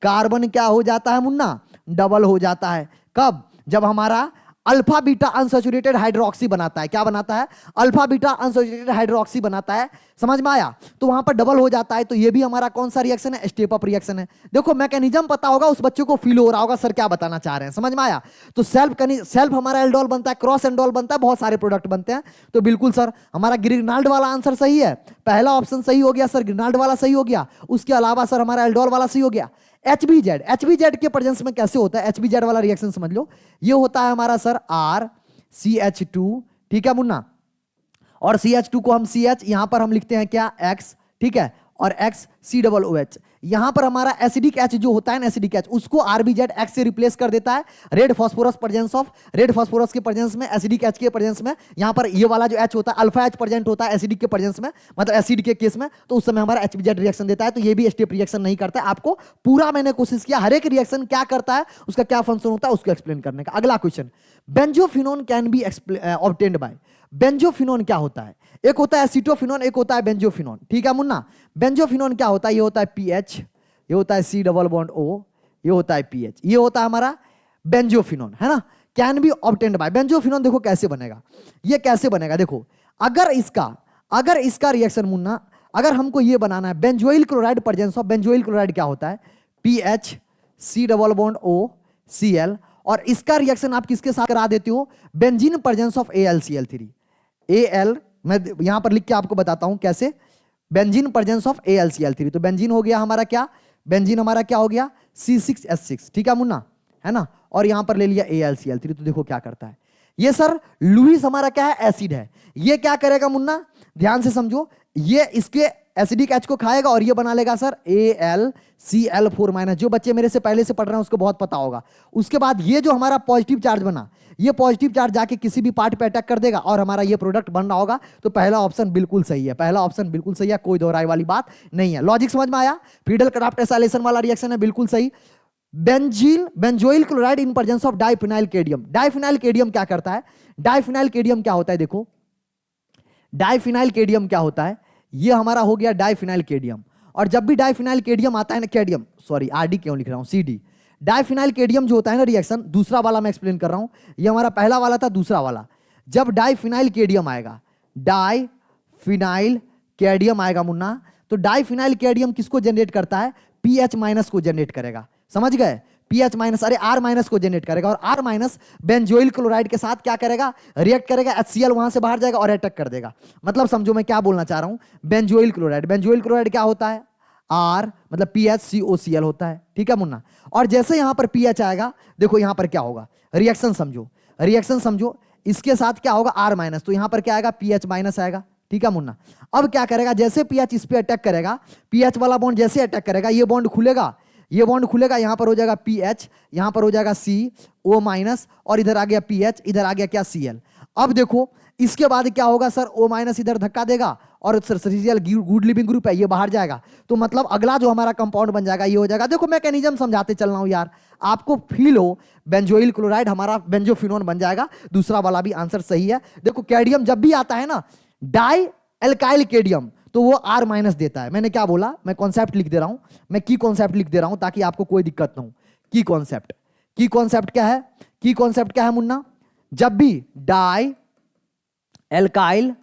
carbon क्या हो जाता है मुन्ना, डबल हो जाता है। कब, जब हमारा अल्फा बीटा अनसैचुरेटेड हाइड्रोक्सी बनाता है। क्या बनाता है, अल्फा बीटा अनसैचुरेटेड हाइड्रोक्सी बनाता है, समझ में आया। तो वहां पर डबल हो जाता है। तो ये भी हमारा कौन सा रिएक्शन है, स्टेप अप रिएक्शन है। देखो मैकेनिज्म पता होगा, उस बच्चे को फील हो रहा होगा सर क्या बताना चाह रहे हैं, समझ में आया। तो सेल्फ हमारा एल्डोल बनता है, क्रॉस एंडोल बनता है, बहुत सारे प्रोडक्ट बनते हैं। तो बिल्कुल सर हमारा ग्रिग्नाल्ड वाला आंसर सही है, पहला ऑप्शन सही हो गया सर, ग्रिग्नाल्ड वाला सही हो गया। उसके अलावा सर हमारा एल्डोल वाला सही हो गया। HBZ के प्रेजेंस में कैसे होता है, HBZ वाला रिएक्शन समझ लो। ये होता है हमारा सर RCH2, ठीक है मुन्ना, और CH2 को हम CH, यहां पर हम लिखते हैं क्या X, ठीक है। और X COOH। यहां पर हमारा एसिडिक H जो होता है ना, एसिडिक H, उसको RBZ X से रिप्लेस कर देता है। Red phosphorus presence of, red phosphorus के प्रेजेंस में, एसिडिक H के प्रेजेंस में, यहां पर ये वाला जो H होता है अल्फा H प्रेजेंट होता है एसिडिक के प्रेजेंस में, मतलब एसिड के केस में, तो उस समय हमारा HBZ रिएक्शन देता है। तो ये भी स्टेप रिएक्शन नहीं करता है। आपको पूरा मैंने कोशिश किया हर एक रिएक्शन क्या करता है, उसका क्या फंक्शन होता है, उसको एक्सप्लेन करने का। अगला question, benzophenone can be obtained by. Benzophenone क्या होता है? एक होता है एसिटोफिनोन, एक होता है बेंजोफिनोन। ठीक है मुन्ना, बेंजोफिनोन क्या होता है? ये होता है पीएच, ये होता है C डबल बॉन्ड O, ये होता है पीएच, ये होता है हमारा बेंजोफिनोन, है ना। Can be obtained by. Benzophenone देखो कैसे बनेगा, ये कैसे बनेगा देखो, अगर इसका रिएक्शन मुन्ना, अगर हमको ये बनाना है benzoyl chloride presence of, benzoyl chloride क्या होता है? PH C double bond O Cl, और इसका रिएक्शन आप किसके साथ करा देते हो? Benzene presence of AlCl3। Al मैं यहां पर लिख के आपको बताता हूं कैसे, बेंजीन प्रेजेंस ऑफ AlCl3। तो बेंजीन हो गया हमारा क्या, बेंजीन हमारा क्या हो गया? C6H6। ठीक है मुन्ना, है ना, और यहां पर ले लिया AlCl3। तो देखो क्या करता है ये सर, लुईस हमारा क्या है? एसिड है। ये क्या करेगा मुन्ना, ध्यान से समझो, ये इसके एसिडिक H को खाएगा और ये बना लेगा सर AlCl4-। जो बच्चे मेरे से पहले से पढ़ रहे हैं उसको बहुत पता होगा। उसके बाद ये जो हमारा पॉजिटिव चार्ज बना, ये पॉजिटिव चार्ज जाके किसी भी पार्ट पे अटैक कर देगा और हमारा ये प्रोडक्ट बन रहा होगा। तो पहला ऑप्शन बिल्कुल सही है, पहला ऑप्शन बिल्कुल सही है, कोई दोहराई वाली बात नहीं है। लॉजिक समझ में आया? फ्रीडल क्राफ्ट एसाइलेशन वाला रिएक्शन है, बिल्कुल सही। Benzoyl chloride in presence of diphenyl cadmium. Diphenyl cadmium क्या करता है? डाइफिनाइल केडियम क्या होता है? देखो डाइफिनाइल केडियम क्या होता है, ये हमारा हो गया डाइफिनाइल केडियम। और जब भी डाइफिनाइल केडियम आता है ना, केडियम सॉरी आरडी क्यों लिख रहा हूं, सीडी। डाइफिनाइल केडियम जो होता है ना रिएक्शन, दूसरा वाला मैं एक्सप्लेन कर रहा हूं, ये हमारा पहला वाला था, दूसरा वाला। जब डाइफिनाइल केडियम आएगा, डाइफिनाइल केडियम आएगा मुन्ना, तो डाइफिनाइल केडियम किसको जनरेट करता है? पीएच माइनस को जनरेट करेगा, समझ गए? पीएच माइनस, अरे आर माइनस को जनरेट करेगा, और आर माइनस बेंजोइल क्लोराइड के साथ क्या करेगा? रिएक्ट करेगा, HCl वहां से बाहर जाएगा और अटैक कर देगा। मतलब समझो मैं क्या बोलना चाह रहा हूं, बेंजोइल क्लोराइड क्या होता है? आर मतलब PHCOCl होता है। ठीक है मुन्ना, और जैसे यहां पर पीएच आएगा, देखो यहां पर क्या होगा, रिएक्शन समझो, इसके साथ क्या होगा? आर माइनस, तो यहां पर क्या आएगा? पीएच माइनस आएगा। ठीक है मुन्ना, अब क्या करेगा, जैसे पीएच इस पे अटैक करेगा, पीएच वाला बॉन्ड जैसे अटैक करेगा, ये बॉन्ड खुलेगा, यहां पर हो जाएगा पीएच, यहां पर हो जाएगा CO माइनस, और इधर आ गया पीएच, इधर आ गया क्या? Cl। अब देखो इसके बाद क्या होगा सर, O माइनस इधर धक्का देगा और Cl गुड लिविंग ग्रुप है, ये बाहर जाएगा। तो मतलब अगला जो हमारा कंपाउंड बन जाएगा ये हो जाएगा, देखो मैकेनिज्म समझाते चल रहा हूं यार, आपको फील हो, बेंजोइल क्लोराइड हमारा बेंजोफिनोन बन जाएगा। दूसरा वाला भी आंसर सही है। देखो कैडियम जब भी आता है ना, डाई एल्काइल केडियम, तो वो R माइनस देता है। मैंने क्या बोला, मैं कॉन्सेप्ट लिख दे रहा हूं, मैं की कॉन्सेप्ट लिख दे रहा हूं ताकि आपको कोई दिक्कत ना हो। की कॉन्सेप्ट क्या है? की कॉन्सेप्ट क्या है मुन्ना? जब भी डाई एल्काइल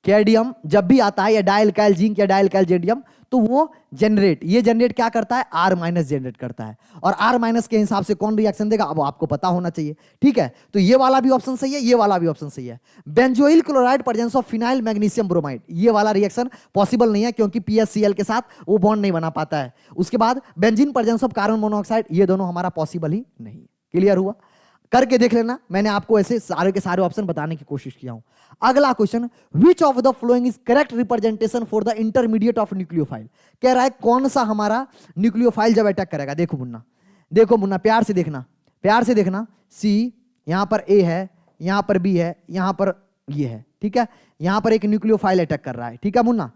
केडियम जब भी आता है, या डाई एल्काइल जिंक या डाई एल्काइल जेडियम, तो वो जनरेट क्या करता है? R माइनस जनरेट करता है। और R माइनस के हिसाब से कौन रिएक्शन देगा, अब आपको पता होना चाहिए। ठीक है, तो ये वाला भी ऑप्शन सही है, ये वाला भी ऑप्शन सही है। Benzoyl chloride presence of phenyl magnesium bromide, ये वाला रिएक्शन पॉसिबल नहीं है क्योंकि PHCl के साथ वो बॉन्ड नहीं बना पाता है। उसके बाद benzene presence of carbon monoxide, ये दोनों हमारा पॉसिबल ही नहीं। क्लियर हुआ? करके देख लेना, मैंने आपको ऐसे सारे के सारे ऑप्शन बताने की कोशिश किया हूं। अगला question, which of the following is correct representation for the intermediate of nucleophile. कह रहा है कौन सा हमारा न्यूक्लियोफाइल जब अटैक करेगा। देखो मुन्ना प्यार से देखना, C यहां पर A है, यहां पर B है, यहां पर ये है। ठीक है, यहां पर एक न्यूक्लियोफाइल अटैक कर रहा है। ठीक है मुन्ना,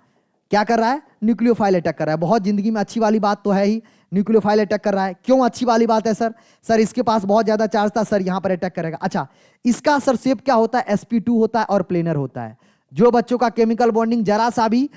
क्या कर रहा है? न्यूक्लियोफाइल अटैक कर रहा है। बहुत जिंदगी में अच्छी वाली बात तो है ही, न्यूक्लियोफाइल अटैक कर रहा है। क्यों अच्छी वाली बात है सर इसके पास बहुत ज्यादा चार्ज था सर, यहां पर अटैक करेगा। अच्छा, इसका सर शेप क्या होता है? sp2 होता है और प्लेनर होता है। जो बच्चों का केमिकल बॉन्डिंग जरा सा भी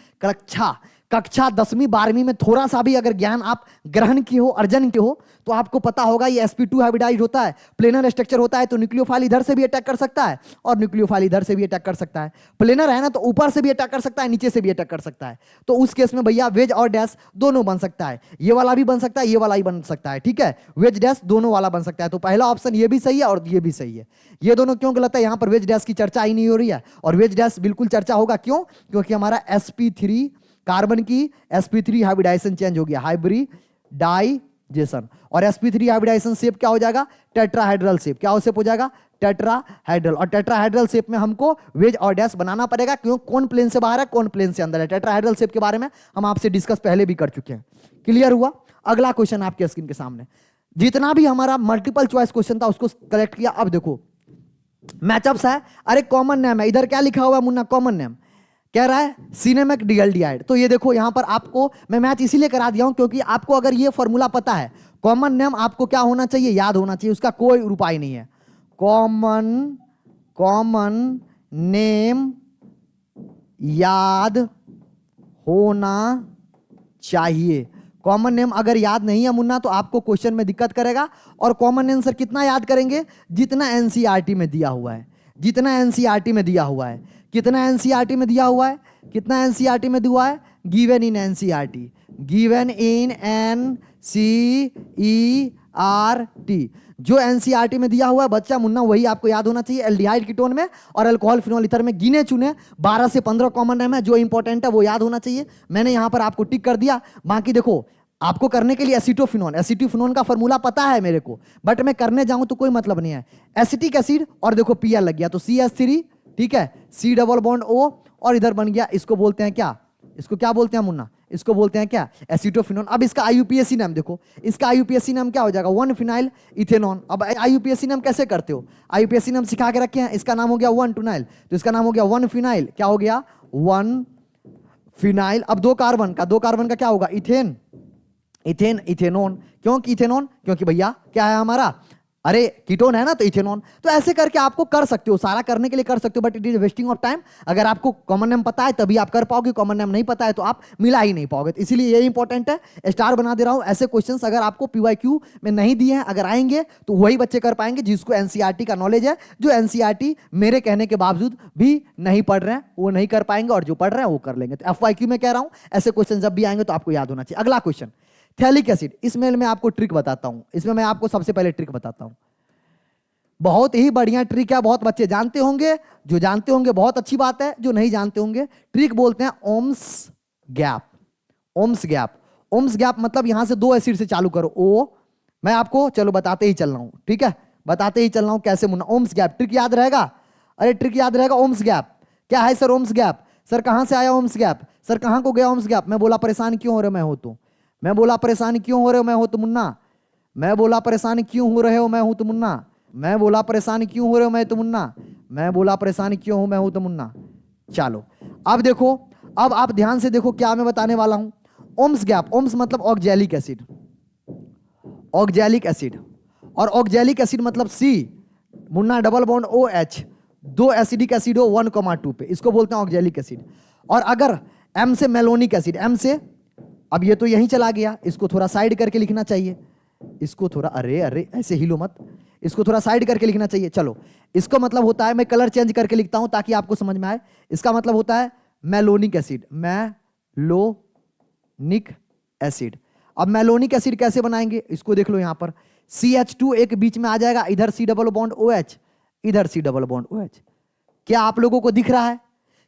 कक्षा 10वीं 12वीं में थोड़ा सा भी अगर ज्ञान आप ग्रहण किए हो, अर्जन किए हो, तो आपको पता होगा ये sp2 हाइब्रिडाइज्ड होता है, प्लेनर स्ट्रक्चर होता है। तो न्यूक्लियोफाइल इधर से भी अटैक कर सकता है और न्यूक्लियोफाइल इधर से भी अटैक कर सकता है। प्लेनर है ना, तो ऊपर से भी अटैक कर सकता है, नीचे से भी अटैक कर सकता है। तो उस केस में भैया वेज और डैश दोनों बन सकता है, ये वाला भी बन सकता है, ये वाला भी बन सकता है। ठीक है, वेज डैश दोनों वाला बन सकता है। तो पहला ऑप्शन ये भी सही है और ये भी सही है। ये दोनों क्यों गलत है? यहां पर वेज डैश की चर्चा ही नहीं हो रही है, और वेज डैश बिल्कुल चर्चा होगा। क्यों? क्योंकि हमारा sp3 कार्बन की sp3 हाइब्रिडाइजेशन चेंज हो गया, हाइब्रिडाइजेशन हाइब्रिडाइजेशन। और sp3 हाइब्रिडाइजेशन शेप क्या हो जाएगा? Tetrahedral shape. क्या शेप हो जाएगा? टेट्राहेड्रल। और टेट्राहेड्रल शेप में हमको वेज और डैश बनाना पड़ेगा, क्यों? कौन प्लेन से बाहर है, कौन प्लेन से अंदर है। टेट्राहेड्रल शेप के बारे में हम आपसे डिस्कस पहले भी कर चुके हैं। क्लियर हुआ? अगला क्वेश्चन आपके स्क्रीन के सामने, जितना भी हमारा मल्टीपल चॉइस क्वेश्चन था उसको कलेक्ट किया। अब देखो मैचअप्स है। अरे कॉमन नेम है, इधर क्या लिखा हुआ है मुन्ना? कॉमन नेम कह रहा है सिनेमैक डीएल्डिहाइड। तो ये देखो यहां पर आपको मैं मैच इसीलिए करा दिया हूं क्योंकि आपको अगर ये फॉर्मूला पता है, कॉमन नेम आपको क्या होना चाहिए? याद होना चाहिए, उसका कोई उपाय नहीं है। कॉमन नेम याद होना चाहिए। कॉमन नेम अगर याद नहीं है मुन्ना तो आपको क्वेश्चन में दिक्कत करेगा। और कॉमन नेम सर कितना याद करेंगे? जितना एनसीईआरटी में दिया हुआ है, जितना एनसीईआरटी में दिया हुआ है। कितना एनसीईआरटी में दिया हुआ है? कितना एनसीईआरटी में दिया है? Given in NCERT, given in NCERT. जो एनसीईआरटी में दिया हुआ है बच्चा मुन्ना वही आपको याद होना चाहिए। एल्डिहाइड कीटोन में और अल्कोहल फिनोल ईथर में गिने चुने 12 से 15 कॉमन नेम है, जो इंपॉर्टेंट है वो याद होना चाहिए। मैंने यहां पर आपको टिक कर दिया। बाकी देखो आपको करने के लिए एसिटोफिनोन, एसिटोफिनोन का फॉर्मूला पता है मेरे को, बट मैं करने जाऊं तो कोई मतलब नहीं है। एसिटिक एसिड और देखो पीएल लग गया तो CH3, ठीक है, C डबल बॉन्ड O, और इधर बन गया, इसको बोलते हैं क्या? इसको क्या बोलते हैं मुन्ना? इसको बोलते हैं क्या? एसिटोफिनोन। अब इसका आईयूपीएसी नाम देखो, इसका आईयूपीएसी नाम क्या हो जाएगा? 1 फिनाइल इथेनॉन। अब आईयूपीएसी नाम कैसे करते हो? आईयूपीएसी नाम सिखा के रखे हैं। इसका नाम हो गया 1 टूनाइल, तो इसका नाम हो गया 1 फिनाइल। क्या हो गया? 1 फिनाइल। अब 2 कार्बन का, 2 कार्बन का क्या होगा? Ethane, ethane, ethanone. क्यों इथेनॉन? क्योंकि भैया क्या है हमारा? अरे कीटोन है ना, तो इथेनॉन। तो ऐसे करके आपको कर सकते हो, सारा करने के लिए कर सकते हो, but it is wasting of time. अगर आपको कॉमन नेम पता है तभी आप कर पाओगे, कॉमन नेम नहीं पता है तो आप मिला ही नहीं पाओगे। तो इसीलिए ये इंपॉर्टेंट है, स्टार बना दे रहा हूं। ऐसे क्वेश्चंस अगर आपको पीवाईक्यू में नहीं दिए हैं, अगर आएंगे तो वही बच्चे कर पाएंगे जिसको एनसीईआरटी का नॉलेज है। जो एनसीईआरटी मेरे कहने के बावजूद भी नहीं पढ़ रहे हैं वो नहीं कर पाएंगे, और जो पढ़ रहे हैं वो कर लेंगे। तो एफवाईक्यू में कह रहा हूं ऐसे क्वेश्चन जब भी आएंगे तो आपको याद होना चाहिए। अगला क्वेश्चन थैलिक एसिड। इसमें मैं आपको ट्रिक बताता हूं, इसमें मैं आपको सबसे पहले ट्रिक बताता हूं। बहुत ही बढ़िया ट्रिक है, बहुत बच्चे जानते होंगे। जो जानते होंगे बहुत अच्छी बात है, जो नहीं जानते होंगे, ट्रिक बोलते हैं ओम्स गैप। ओम्स गैप, ओम्स गैप मतलब यहां से 2 एसिड से चालू करो। ओ मैं आपको चलो बताते ही चल रहा हूं, ठीक है, बताते ही चल रहा हूं कैसे मुन्ना। ओम्स गैप ट्रिक याद रहेगा? अरे ट्रिक याद रहेगा। ओम्स गैप क्या है सर? ओम्स गैप सर कहां से आया ओम्स गैप? सर कहां को गया ओम्स गैप? मैं बोला परेशान क्यों हो रहे हो मैं हो तो, मैं बोला परेशान क्यों हो रहे हो मैं हो तो मुन्ना, मैं बोला परेशान क्यों हो रहे हो मैं हूं तो मुन्ना, मैं बोला परेशान क्यों हो रहे हो मैं तो मुन्ना, मैं बोला परेशान क्यों हूं मैं हूं तो मुन्ना। चलो अब देखो, अब आप ध्यान से देखो क्या मैं बताने वाला हूं। ओम्स गैप, ओम्स मतलब ऑक्जेलिक एसिड, ऑक्जेलिक एसिड, और ऑक्जेलिक एसिड मतलब C Munna double bond OH, 2 acidic acid हो 1,2 पे, इसको बोलते हैं ऑक्जेलिक एसिड। और अगर M से मेलोनिक एसिड, M से, अब ये तो यहीं चला गया, इसको थोड़ा साइड करके लिखना चाहिए, इसको थोड़ा, अरे अरे ऐसे हिलो मत, इसको थोड़ा साइड करके लिखना चाहिए। चलो इसको मतलब होता है, मैं कलर चेंज करके लिखता हूं ताकि आपको समझ में आए। इसका मतलब होता है मेलोनिक एसिड, मेलोनिक एसिड। अब मेलोनिक एसिड कैसे बनाएंगे इसको देख लो, यहां पर CH2 एक बीच में आ जाएगा, इधर C डबल बॉन्ड OH, इधर C डबल बॉन्ड OH। क्या आप लोगों को दिख रहा है?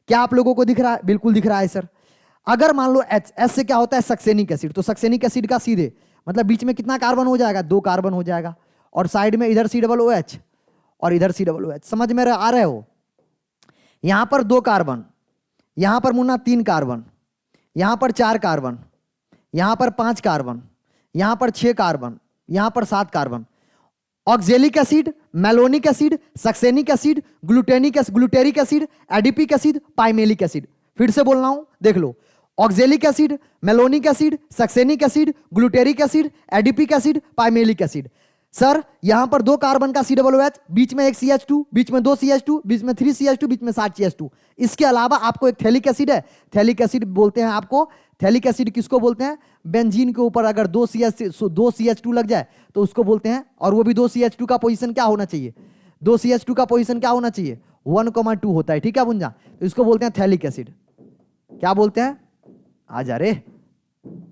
क्या आप लोगों को दिख रहा है? बिल्कुल दिख रहा है सर। अगर मान लो H, S से क्या होता है? सक्सेनिक एसिड, तो सक्सेनिक एसिड का सीधे मतलब बीच में कितना कार्बन हो जाएगा? 2 कार्बन हो जाएगा, और साइड में इधर C डबल OH और इधर C डबल OH। समझ में आ रहे हो? यहां पर 2 कार्बन, यहां पर मुन्ना 3 कार्बन, यहां पर 4 कार्बन, यहां पर 5 कार्बन, यहां पर 6 कार्बन, यहां पर 7 carbon. Oxalic acid, malonic acid, succinic acid, glutaric acid, adipic acid, pimelic acid. फिर से बोल रहा हूं, देख लो, oxalic acid, malonic acid, succinic acid, glutaric acid, adipic acid, pimelic acid. Sir यहां पर 2 कार्बन का C डबल OH, बीच में एक CH2, बीच में 2 CH2, बीच में 3 CH2, बीच में 7 CH2। इसके अलावा आपको एक थैलिक एसिड है, थैलिक एसिड बोलते हैं आपको। थैलिक एसिड किसको बोलते हैं? बेंजीन के ऊपर अगर 2 CH2 लग जाए तो उसको बोलते हैं, और वो भी 2 CH2 का पोजीशन क्या होना चाहिए? 2 CH2 का पोजीशन क्या होना चाहिए? 1,2 होता है, ठीक है बुंजा, तो इसको बोलते हैं थैलिक एसिड। क्या बोलते हैं? आ जा रे,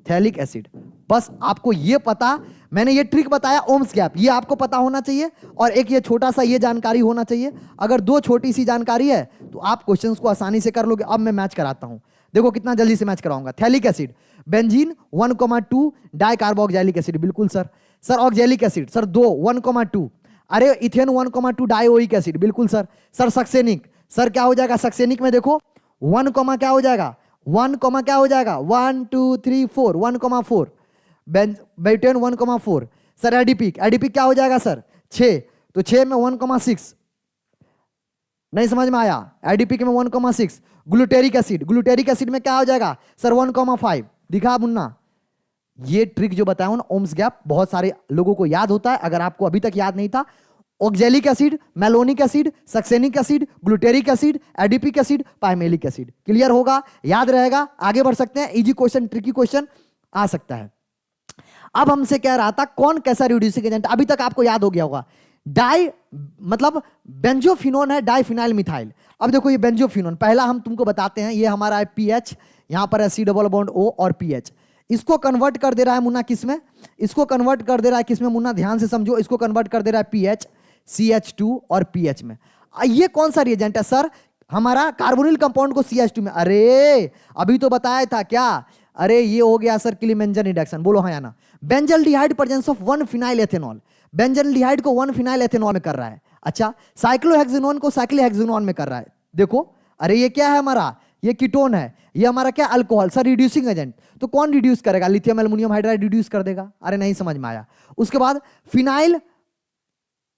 थैलिक एसिड। बस आपको ये पता, मैंने ये ट्रिक बताया ओम्स गैप, ये आपको पता होना चाहिए, और एक ये छोटा सा ये जानकारी होना चाहिए। अगर 2 छोटी सी जानकारी है तो आप क्वेश्चंस को आसानी से कर लोगे। अब मैं मैच कराता हूं, देखो कितना जल्दी से मैच कराऊंगा। Phthalic acid, benzene 1,2 di carboxylic acid, बिल्कुल sir. Sir oxalic acid, sir 2 1,2। अरे इथेन 1,2 डाइओइक एसिड, बिल्कुल सर। सर सक्सेनिक, सर क्या हो जाएगा सक्सेनिक में, देखो 1, क्या हो जाएगा 1, क्या हो जाएगा 1 2 3 4 1,4। बेंटेन 1,4। सर एडिपिक, एडिपिक क्या हो जाएगा सर 6, तो 6 में 1,6, नहीं समझ में आया। एडीपी के में 1,6। ग्लूटेरिक एसिड, ग्लूटेरिक एसिड में क्या हो जाएगा सर 1,5। दिखा मुन्ना, ये ट्रिक जो बताया हूं ना ओम्स गैप, बहुत सारे लोगों को याद होता है, अगर आपको अभी तक याद नहीं था। Oxalic acid, malonic acid, succinic acid, glutaric acid, adipic acid, pimelic acid. Clear होगा, याद रहेगा, आगे बढ़ सकते हैं। इजी क्वेश्चन, ट्रिकी क्वेश्चन आ सकता है। अब हमसे कह रहा था कौन कैसा रिड्यूसिंग एजेंट, अभी तक आपको याद हो गया होगा। डाई मतलब बेंजोफिनोन है डाइफिनाइल मिथाइल। अब देखो ये बेंजोफिनोन, पहला हम तुमको बताते हैं, ये हमारा है पीएच, यहां पर है सी डबल बॉन्ड ओ और पीएच। इसको कन्वर्ट कर दे रहा है मुन्ना किसमें, इसको कन्वर्ट कर दे रहा है किसमें मुन्ना, ध्यान से समझो, इसको कन्वर्ट कर दे रहा है पीएच, CH2 और पीएच में। ये कौन सा रिएजेंट है सर, हमारा कार्बोनिल कंपाउंड को CH2 में। अरे अभी तो बताया था क्या, अरे ये हो गया सर क्लीमेंजन रिडक्शन, बोलो हाँ या ना। Benzaldehyde presence of 1 phenyl ethanol, benzaldehyde को 1 फिनाइल एथेनॉल में कर रहा है। अच्छा, साइक्लोहेक्सेनोन को साइक्लोहेक्सेनोन में कर रहा है। देखो अरे ये क्या है हमारा, ये कीटोन है, ये हमारा क्या अल्कोहल, सर रिड्यूसिंग एजेंट। तो कौन रिड्यूस करेगा, लिथियम एल्युमिनियम हाइड्राइड रिड्यूस कर देगा। अरे नहीं समझ में आया। उसके बाद फिनाइल,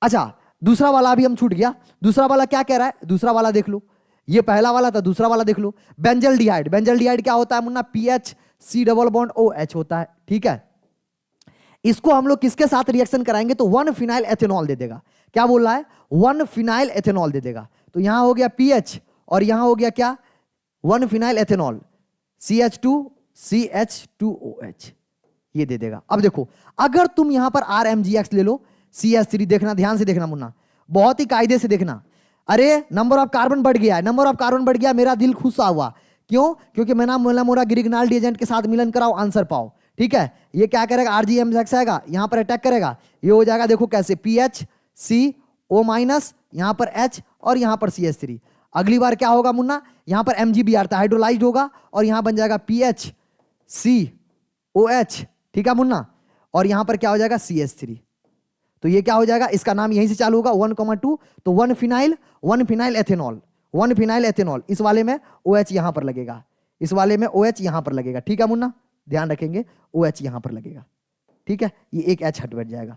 अच्छा दूसरा वाला अभी हम छूट गया, दूसरा वाला क्या कह रहा है, दूसरा वाला देख लो, ये पहला वाला था, दूसरा वाला देख लो। बेंजल्डिहाइड, बेंजल्डिहाइड क्या होता है मुन्ना, PH C double bond OH होता है, ठीक है। इसको हम लोग किसके साथ रिएक्शन कराएंगे तो 1 फिनाइल एथेनॉल दे देगा। क्या बोल रहा है, 1 फिनाइल एथेनॉल दे देगा। तो यहां हो गया पीएच और यहां हो गया क्या 1 फिनाइल एथेनॉल, CH2 CH2OH, ये दे देगा। अब देखो अगर तुम यहां पर RMGX ले लो, CH3, देखना ध्यान से देखना मुन्ना, बहुत ही कायदे से देखना। अरे नंबर ऑफ कार्बन बढ़ गया है, नंबर ऑफ कार्बन बढ़ गया, मेरा दिल खुश हुआ। क्यों, क्योंकि मैं ना मोला ग्रिग्नाल्डी एजेंट के साथ मिलन कराओ, आंसर पाओ, ठीक है। ये क्या करेगा, RGMX आएगा, यहां पर अटैक करेगा, ये हो जाएगा देखो कैसे, PHCO- यहां पर H और यहां पर CH3। अगली बार क्या होगा मुन्ना, यहां पर MgBr था, हाइड्रोलाइज्ड होगा और यहां बन जाएगा PHCOH, ठीक है मुन्ना, और यहां पर क्या हो जाएगा CH3। तो ये क्या हो जाएगा, इसका नाम यहीं से चालू होगा 1,2, तो 1 फिनाइल एथेनॉल, 1 फिनाइल एथेनॉल। इस वाले में OH यहां पर लगेगा, इस वाले में OH यहां पर लगेगा, ठीक है मुन्ना, ध्यान रखेंगे OH यहां पर लगेगा, ठीक है। ये एक H हट बैठ जाएगा,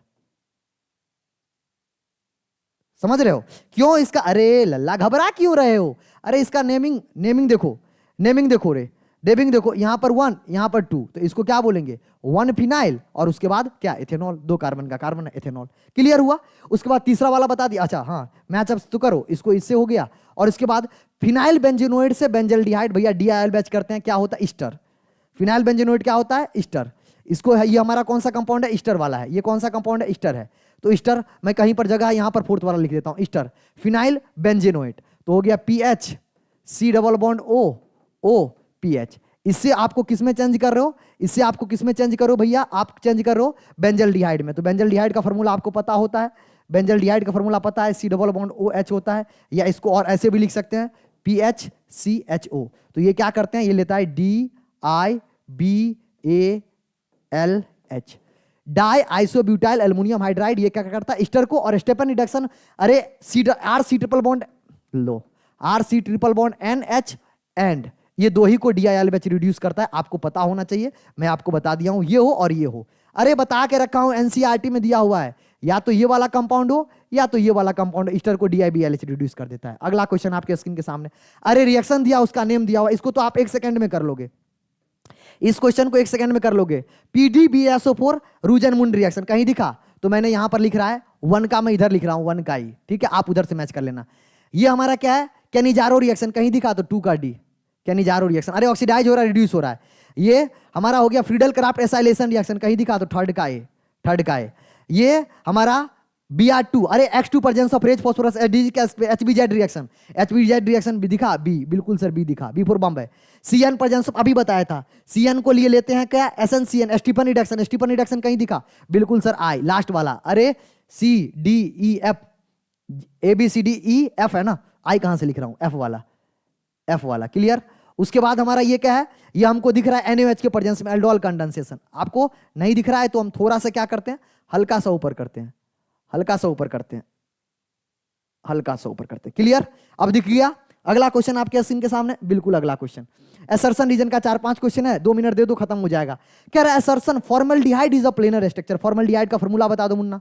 समझ रहे हो क्यों इसका, अरे लल्ला घबरा क्यों रहे हो, अरे इसका नेमिंग देखो, नेमिंग देखो रे, नेमिंग देखो, यहां पर 1 यहां पर 2, तो इसको क्या बोलेंगे 1 फिनाइल और उसके बाद क्या एथेनॉल, 2 कार्बन का कार्बन है एथेनॉल। क्लियर हुआ। उसके बाद तीसरा वाला बता दिया, अच्छा हाँ मैच अब तो करो, इसको इससे हो गया। और इसके बाद फिनाइल बेंजीनोइड से बेंजल्डिहाइड, भैया DIL बैच करते हैं, क्या होता है ईस्टर। फिनाइल बेंजीनोइड क्या होता है ईस्टर, इसको है, ये हमारा कौन सा कंपाउंड है ईस्टर वाला है, ये कौन सा कंपाउंड है ईस्टर है। तो ईस्टर मैं कहीं पर जगह यहां पर 4th वाला लिख देता हूं, ईस्टर फिनाइल बेंजीनोइड, तो हो गया PH C double bond OPH। इससे आपको किस में चेंज कर रहे हो, इससे आपको किस में चेंज करो भैया, आप चेंज कर रहे हो बेंजल्डिहाइड में। तो बेंजल्डिहाइड का फॉर्मूला आपको पता होता है, बेंजल्डिहाइड का फॉर्मूला पता है, C डबल बॉन्ड OH होता है, या इसको और ऐसे भी लिख सकते हैं PHCHO। तो ये क्या करते हैं, ये लेता है DIBALH, die isobutyl aluminium hydride. ये क्या करता है ईस्टर को, और स्टेपन रिडक्शन, अरे RC triple bond low, RC triple bond NH and ये दो ही को DIL बैच रिड्यूस करता है, आपको पता होना चाहिए, मैं आपको बता दिया हूं, ये हो और ये हो। अरे बता के रखा हूं, NCERT में दिया हुआ है, या तो ये वाला कंपाउंड हो या तो ये वाला कंपाउंड, ईस्टर को DIBLH रिड्यूस कर देता है। अगला क्वेश्चन आपके स्क्रीन के सामने, अरे रिएक्शन दिया, उसका नेम दिया हुआ, इसको तो आप 1 सेकंड में कर लोगे, इस क्वेश्चन को 1 सेकंड में कर लोगे। PDBSO4 रूजन-मुंड रिएक्शन कहीं दिखा तो मैंने यहां पर लिख रहा है 1 का, मैं इधर लिख रहा हूं 1 का ही, ठीक है, आप उधर से मैच कर लेना। ये हमारा क्या है कैनिजारो रिएक्शन, कहीं दिखा तो 2 का D, कैनिजारो रिएक्शन, अरे ऑक्सीडाइज हो रहा है, रिड्यूस हो रहा है। ये हमारा हो गया फ्रीडल क्राफ्ट एसाइलेशन रिएक्शन, कहीं दिखा तो 3rd का A, 3rd का A। ये हमारा Br2, अरे X2 presence of red phosphorus HBZ reaction, HBZ reaction भी दिखा B, बिल्कुल सर B दिखा, B for Bombay. CN presence of, अभी बताया था, CN को लिए लेते हैं क्या SNCN, Stephen reduction, Stephen reduction कहीं दिखा, बिल्कुल सर I लास्ट वाला, अरे CDEF ABCDEF है ना, I कहां से लिख रहा हूं, F वाला, F वाला, क्लियर। उसके बाद हमारा ये क्या है, ये हमको दिख रहा है NaOH के प्रेजेंस में एल्डोल कंडेंसेशन। आपको नहीं दिख रहा है तो हम थोड़ा सा क्या करते हैं, हल्का सा ऊपर करते हैं, हल्का सा ऊपर करते हैं, हल्का सा ऊपर करते हैं। क्लियर? अब दिख गया। अगला क्वेश्चन आपके स्क्रीन के सामने, बिल्कुल अगला क्वेश्चन। असर्शन रीजन का 4-5 क्वेश्चन है, 2 मिनट दे दो खत्म हो जाएगा। कह रहा है assertion formaldehyde is a planar structure. Formaldehyde का फार्मूला बता दो मुन्ना,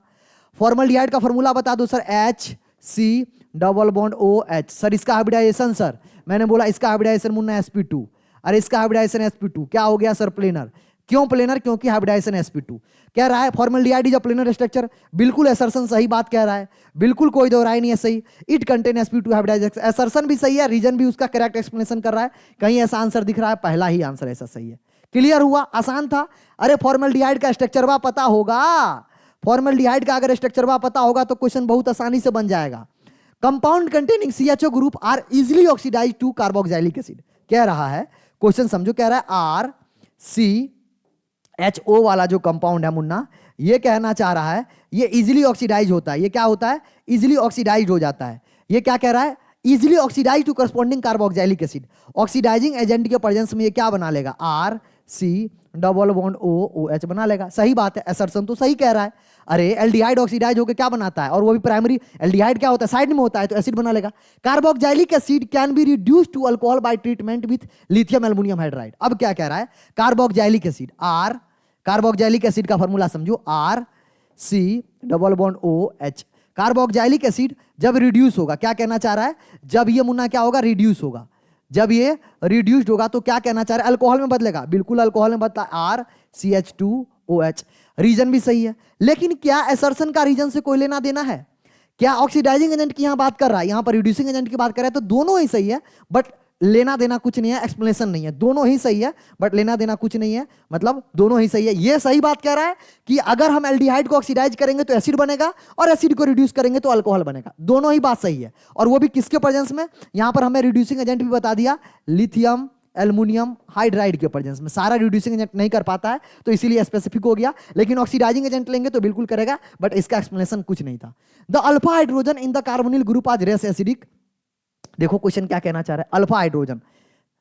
फॉर्मल्डिहाइड का फार्मूला बता दो sir. HC double bond OH। Sir इसका हाइब्रिडाइजेशन, सर मैंने बोला इसका हाइब्रिडाइजेशन मुन्ना sp2। अरे इसका हाइब्रिडाइजेशन sp2 क्या हो गया सर, प्लेनर। क्यों प्लेनर? क्योंकि हाइब्रिडाइजेशन sp2। कह रहा है formaldehyde is a planar structure, बिल्कुल असर्शन सही बात कह रहा है, बिल्कुल कोई दो राय नहीं है, सही। It contain sp2 hybridisation, assertion भी सही है, रीजन भी उसका करेक्ट एक्सप्लेनेशन कर रहा है। कहीं ऐसा आंसर दिख रहा है? पहला ही आंसर ऐसा सही है। क्लियर हुआ? आसान था। अरे फॉर्मल्डिहाइड का स्ट्रक्चर पता होगा, फॉर्मल्डिहाइड का अगर स्ट्रक्चर पता होगा तो क्वेश्चन बहुत आसानी से बन जाएगा। Compound containing CHO group are easily oxidise to carboxylic acid. कह रहा है, क्वेश्चन समझो, कह रहा है RCHO वाला जो कंपाउंड है मुन्ना, ये कहना चाह रहा है ये इजिली ऑक्सीडाइज होता है। ये क्या होता है? इजिली ऑक्सीडाइज हो जाता है। ये क्या कह रहा है? Easily oxidise to corresponding carboxylic acid. Oxidising agent के प्रेजेंस में ये क्या बना लेगा? RC डबल बॉन्ड OH बना लेगा। सही बात है, असर्शन तो सही कह रहा है। अरे एल्डिहाइड ऑक्सीडाइज होकर क्या बनाता है, और वो भी प्राइमरी। एल्डिहाइड क्या होता है? साइड में होता है, तो एसिड बना लेगा। Carboxylic acid can be reduce to alcohol by treatment with lithium aluminium hydride. अब क्या कह रहा है? कार्बोक्सिलिक एसिड कार्बोक्सिलिक एसिड का फॉर्मूला समझो, RC double bond OH। Carboxylic acid जब रिड्यूस होगा, क्या कहना चाह रहा है? जब ये मुन्ना क्या होगा? रिड्यूस होगा। जब ये रिड्यूस्ड होगा तो क्या कहना चाह रहा है? अल्कोहल में बदलेगा, बिल्कुल अल्कोहल में बदला, RCH2OH। रीजन भी सही है, लेकिन क्या असर्शन का रीजन से कोई लेना देना है? क्या ऑक्सीडाइजिंग एजेंट की यहां बात कर रहा है, यहां पर रिड्यूसिंग एजेंट की बात कर रहा है, तो दोनों ही सही है, बट लेना देना कुछ नहीं है, एक्सप्लेनेशन नहीं है। दोनों ही सही है बट लेना देना कुछ नहीं है, मतलब दोनों ही सही है। ये सही बात कह रहा है कि अगर हम एल्डिहाइड को ऑक्सीडाइज करेंगे तो एसिड बनेगा, और एसिड को रिड्यूस करेंगे तो अल्कोहल बनेगा। दोनों ही बात सही है, और वो भी किसके प्रेजेंस में? यहां पर हमें रिड्यूसिंग एजेंट भी बता दिया, लिथियम एल्युमिनियम हाइड्राइड के प्रेजेंस में। सारा रिड्यूसिंग एजेंट नहीं कर पाता है तो इसीलिए स्पेसिफिक हो गया, लेकिन ऑक्सीडाइजिंग एजेंट लेंगे तो बिल्कुल करेगा, बट इसका एक्सप्लेनेशन कुछ नहीं था। The alpha hydrogen in the carbonyl group आज रेस एसिडिक। देखो क्वेश्चन क्या कहना चाह रहा है, alpha hydrogen.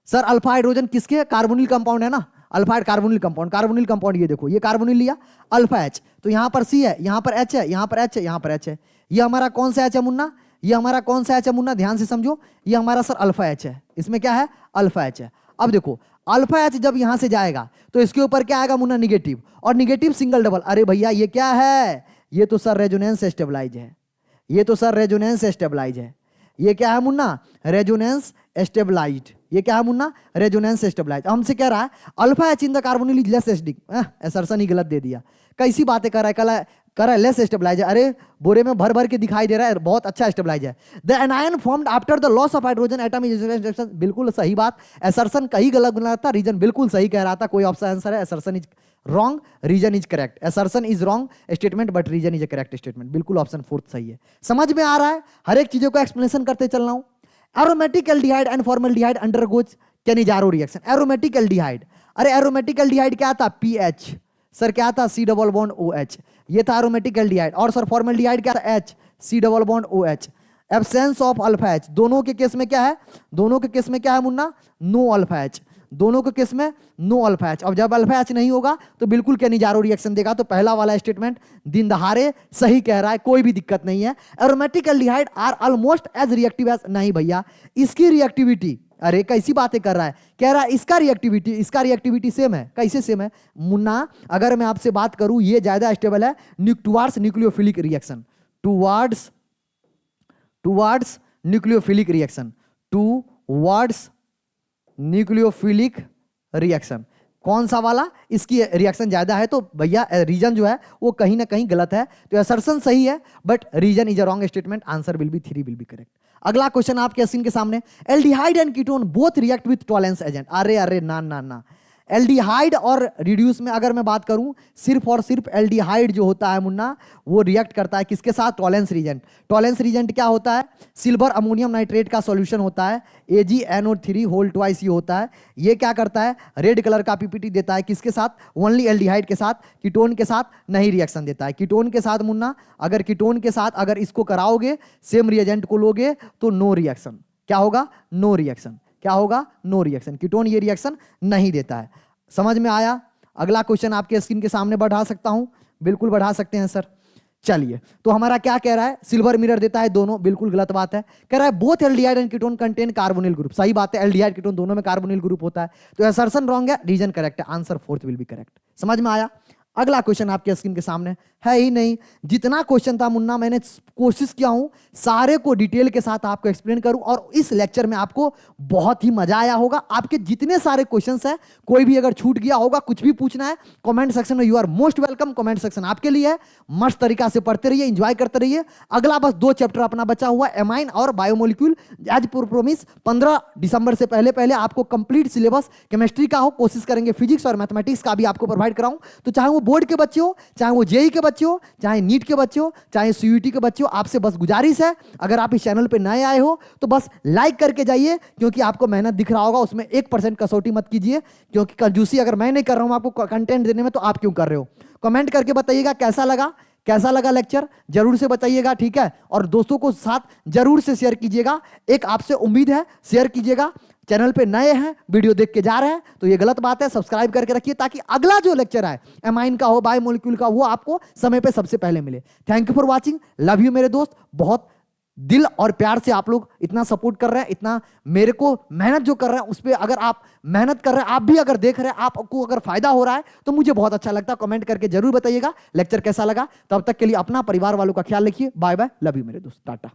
Sir alpha hydrogen किसके? कार्बोनिल कंपाउंड है ना, alpha carbonyl compound. Carbonyl compound ये देखो, ये कार्बोनिल लिया, अल्फा H, तो यहां पर C है, यहां पर H है, यहां पर H है, यहां पर H है। ये हमारा कौन सा H है मुन्ना? ये हमारा कौन सा H है मुन्ना? ध्यान से समझो, ये हमारा सर अल्फा H है। इसमें क्या है? अल्फा H है। अब देखो अल्फा H जब यहां से जाएगा तो इसके ऊपर क्या आएगा मुन्ना? निगेटिव, और निगेटिव सिंगल डबल। अरे भैया ये क्या है? ये तो सर रेजोनेंस स्टेबलाइज है, ये तो सर रेजोनेंस स्टेबलाइज है। ये क्या है मुन्ना? Resonance stabilised. ये क्या है मुन्ना? Resonance stabilised. हमसे कह रहा है alpha H in the carbonyl is less acidic. Assertion ही गलत दे दिया, कैसी बातें कर रहा है? कर रहा है लेस स्टेबलाइज है। अरे बोरे में भर भर के दिखाई दे रहा है, बहुत अच्छा स्टेबलाइज है। The anion formed after the loss of hydrogen atom is, बिल्कुल सही बात। असर्शन कहीं गलत बना था, रीजन बिल्कुल सही कह रहा था। कोई ऑप्शन आंसर है, assertion is wrong, reason is correct. Assertion is wrong statement but reason is a correct statement. बिल्कुल ऑप्शन 4 सही है। समझ में आ रहा है? हर एक चीजों को एक्सप्लेनेशन करते चल रहा हूं। Aromatic aldehyde and formaldehyde undergoes Cannizzaro reaction. Aromatic aldehyde, अरे एरोमेटिक एल्डिहाइड क्या था? PH। सर क्या था? C double bond OH। ये था एरोमेटिक एल्डिहाइड। और सर फॉर्मल्डिहाइड क्या था? HC double bond OH। Absence of alpha H। दोनों के केस में क्या है? दोनों के केस में क्या है मुन्ना? No alpha H। दोनों के केस में नो अल्फा H। अब जब अल्फा H नहीं होगा तो बिल्कुल केनिजारो रिएक्शन देगा। तो पहला वाला स्टेटमेंट दिन दहाड़े सही कह रहा है, कोई भी दिक्कत नहीं है। Aromatic aldehyde are almost as reactive as, नहीं भैया इसकी रिएक्टिविटी, अरे कैसी बातें कर रहा है? कह रहा है इसका रिएक्टिविटी सेम है। कैसे सेम है मुन्ना? अगर मैं आपसे बात करूं, ये ज्यादा स्टेबल है towards nucleophilic reaction, towards nucleophilic reaction, towards nucleophilic reaction. कौन सा वाला? इसकी रिएक्शन ज्यादा है, तो भैया रीजन जो है वो कहीं ना कहीं गलत है। तो असर्शन सही है but reason is a wrong statement. Answer will be 3 will be correct. अगला क्वेश्चन आपके स्क्रीन के सामने, aldehyde and ketone both react with Tollens agent. अरे अरे ना ना ना, एल्डिहाइड और रिड्यूस में अगर मैं बात करूं, सिर्फ और सिर्फ एल्डिहाइड जो होता है मुन्ना, वो रिएक्ट करता है किसके साथ? Tollens reagent. टॉलेंस रीजेंट क्या होता है? सिल्वर अमोनियम नाइट्रेट का सॉल्यूशन होता है, AgNO3 होल ट्वाइस ये होता है। ये क्या करता है? रेड कलर का पीपीटी देता है किसके साथ? ओनली एल्डिहाइड के साथ, कीटोन के साथ नहीं रिएक्शन देता है। कीटोन के साथ मुन्ना, अगर कीटोन के साथ अगर इसको कराओगे, सेम रिएजेंट को लोगे तो नो रिएक्शन। क्या होगा? No reaction. क्या होगा? No reaction. कीटोन ये रिएक्शन नहीं देता है। समझ में आया? अगला क्वेश्चन आपके स्क्रीन के सामने बढ़ा सकता हूं? बिल्कुल बढ़ा सकते हैं सर। चलिए, तो हमारा क्या कह रहा है? सिल्वर मिरर देता है दोनों, बिल्कुल गलत बात है। कह रहा है both aldehyde and ketone contain carbonyl group. सही बात है, एल्डिहाइड कीटोन दोनों में कार्बोनिल ग्रुप होता है। तो असर्शन रॉन्ग है, रीजन करेक्ट है, answer fourth will be correct. समझ में आया? अगला क्वेश्चन आपके स्क्रीन के सामने है ही नहीं। जितना क्वेश्चन था मुन्ना, मैंने कोशिश किया हूं सारे को डिटेल के साथ आपको एक्सप्लेन करूं, और इस लेक्चर में आपको बहुत ही मजा आया होगा। आपके जितने सारे क्वेश्चंस हैं, कोई भी अगर छूट गया होगा, कुछ भी पूछना है कमेंट सेक्शन में, you are most welcome. Comment section आपके लिए है। मस्त तरीका से पढ़ते रहिए, एंजॉय करते रहिए। अगला बस 2 चैप्टर अपना बचा हुआ, एमाइन और बायोमोलिक्यूल। एज पर प्रोमिस 15 दिसंबर से पहले पहले आपको कंप्लीट सिलेबस केमिस्ट्री का हो, कोशिश करेंगे फिजिक्स और मैथमेटिक्स का भी आपको प्रोवाइड कराऊं। तो चाहे वो बोर्ड के बच्चे हो, चाहे वो जेई के बच्चे हो, चाहे नीट के बच्चे हो, चाहे सीयूईटी के बच्चे हो, आपसे बस गुजारिश है, अगर आप इस चैनल पे नए आए हो तो बस लाइक करके जाइए, क्योंकि आपको मेहनत दिख रहा होगा, उसमें 1% कसौटी मत कीजिए, क्योंकि कंजूसी अगर मैं नहीं कर रहा हूं आपको कंटेंट देने में, तो आप क्यों कर रहे हो? कमेंट करके बताइएगा कैसा लगा लेक्चर, जरूर से बताइएगा, ठीक है? और दोस्तों को साथ जरूर से शेयर कीजिएगा। एक आपसे उम्मीद है, शेयर कीजिएगा। चैनल पे नए हैं, वीडियो देख के जा रहे हैं तो ये गलत बात है, सब्सक्राइब करके रखिए, ताकि अगला जो लेक्चर है एमाइन का हो, बायोमोलिक्यूल का, वो आपको समय पे सबसे पहले मिले। Thank you for watching, love you मेरे दोस्त। बहुत दिल और प्यार से आप लोग इतना सपोर्ट कर रहे हैं, इतना मेरे को मेहनत जो कर रहे हैं उस पर, अगर आप मेहनत कर रहे हैं, आप भी अगर देख रहे हैं, आपको अगर फायदा हो रहा है तो मुझे बहुत अच्छा लगता है। कमेंट करके जरूर बताइएगा लेक्चर कैसा लगा। तब तक के लिए अपना परिवार वालों का ख्याल रखिए। बाय बाय, लव यू मेरे दोस्त, टाटा।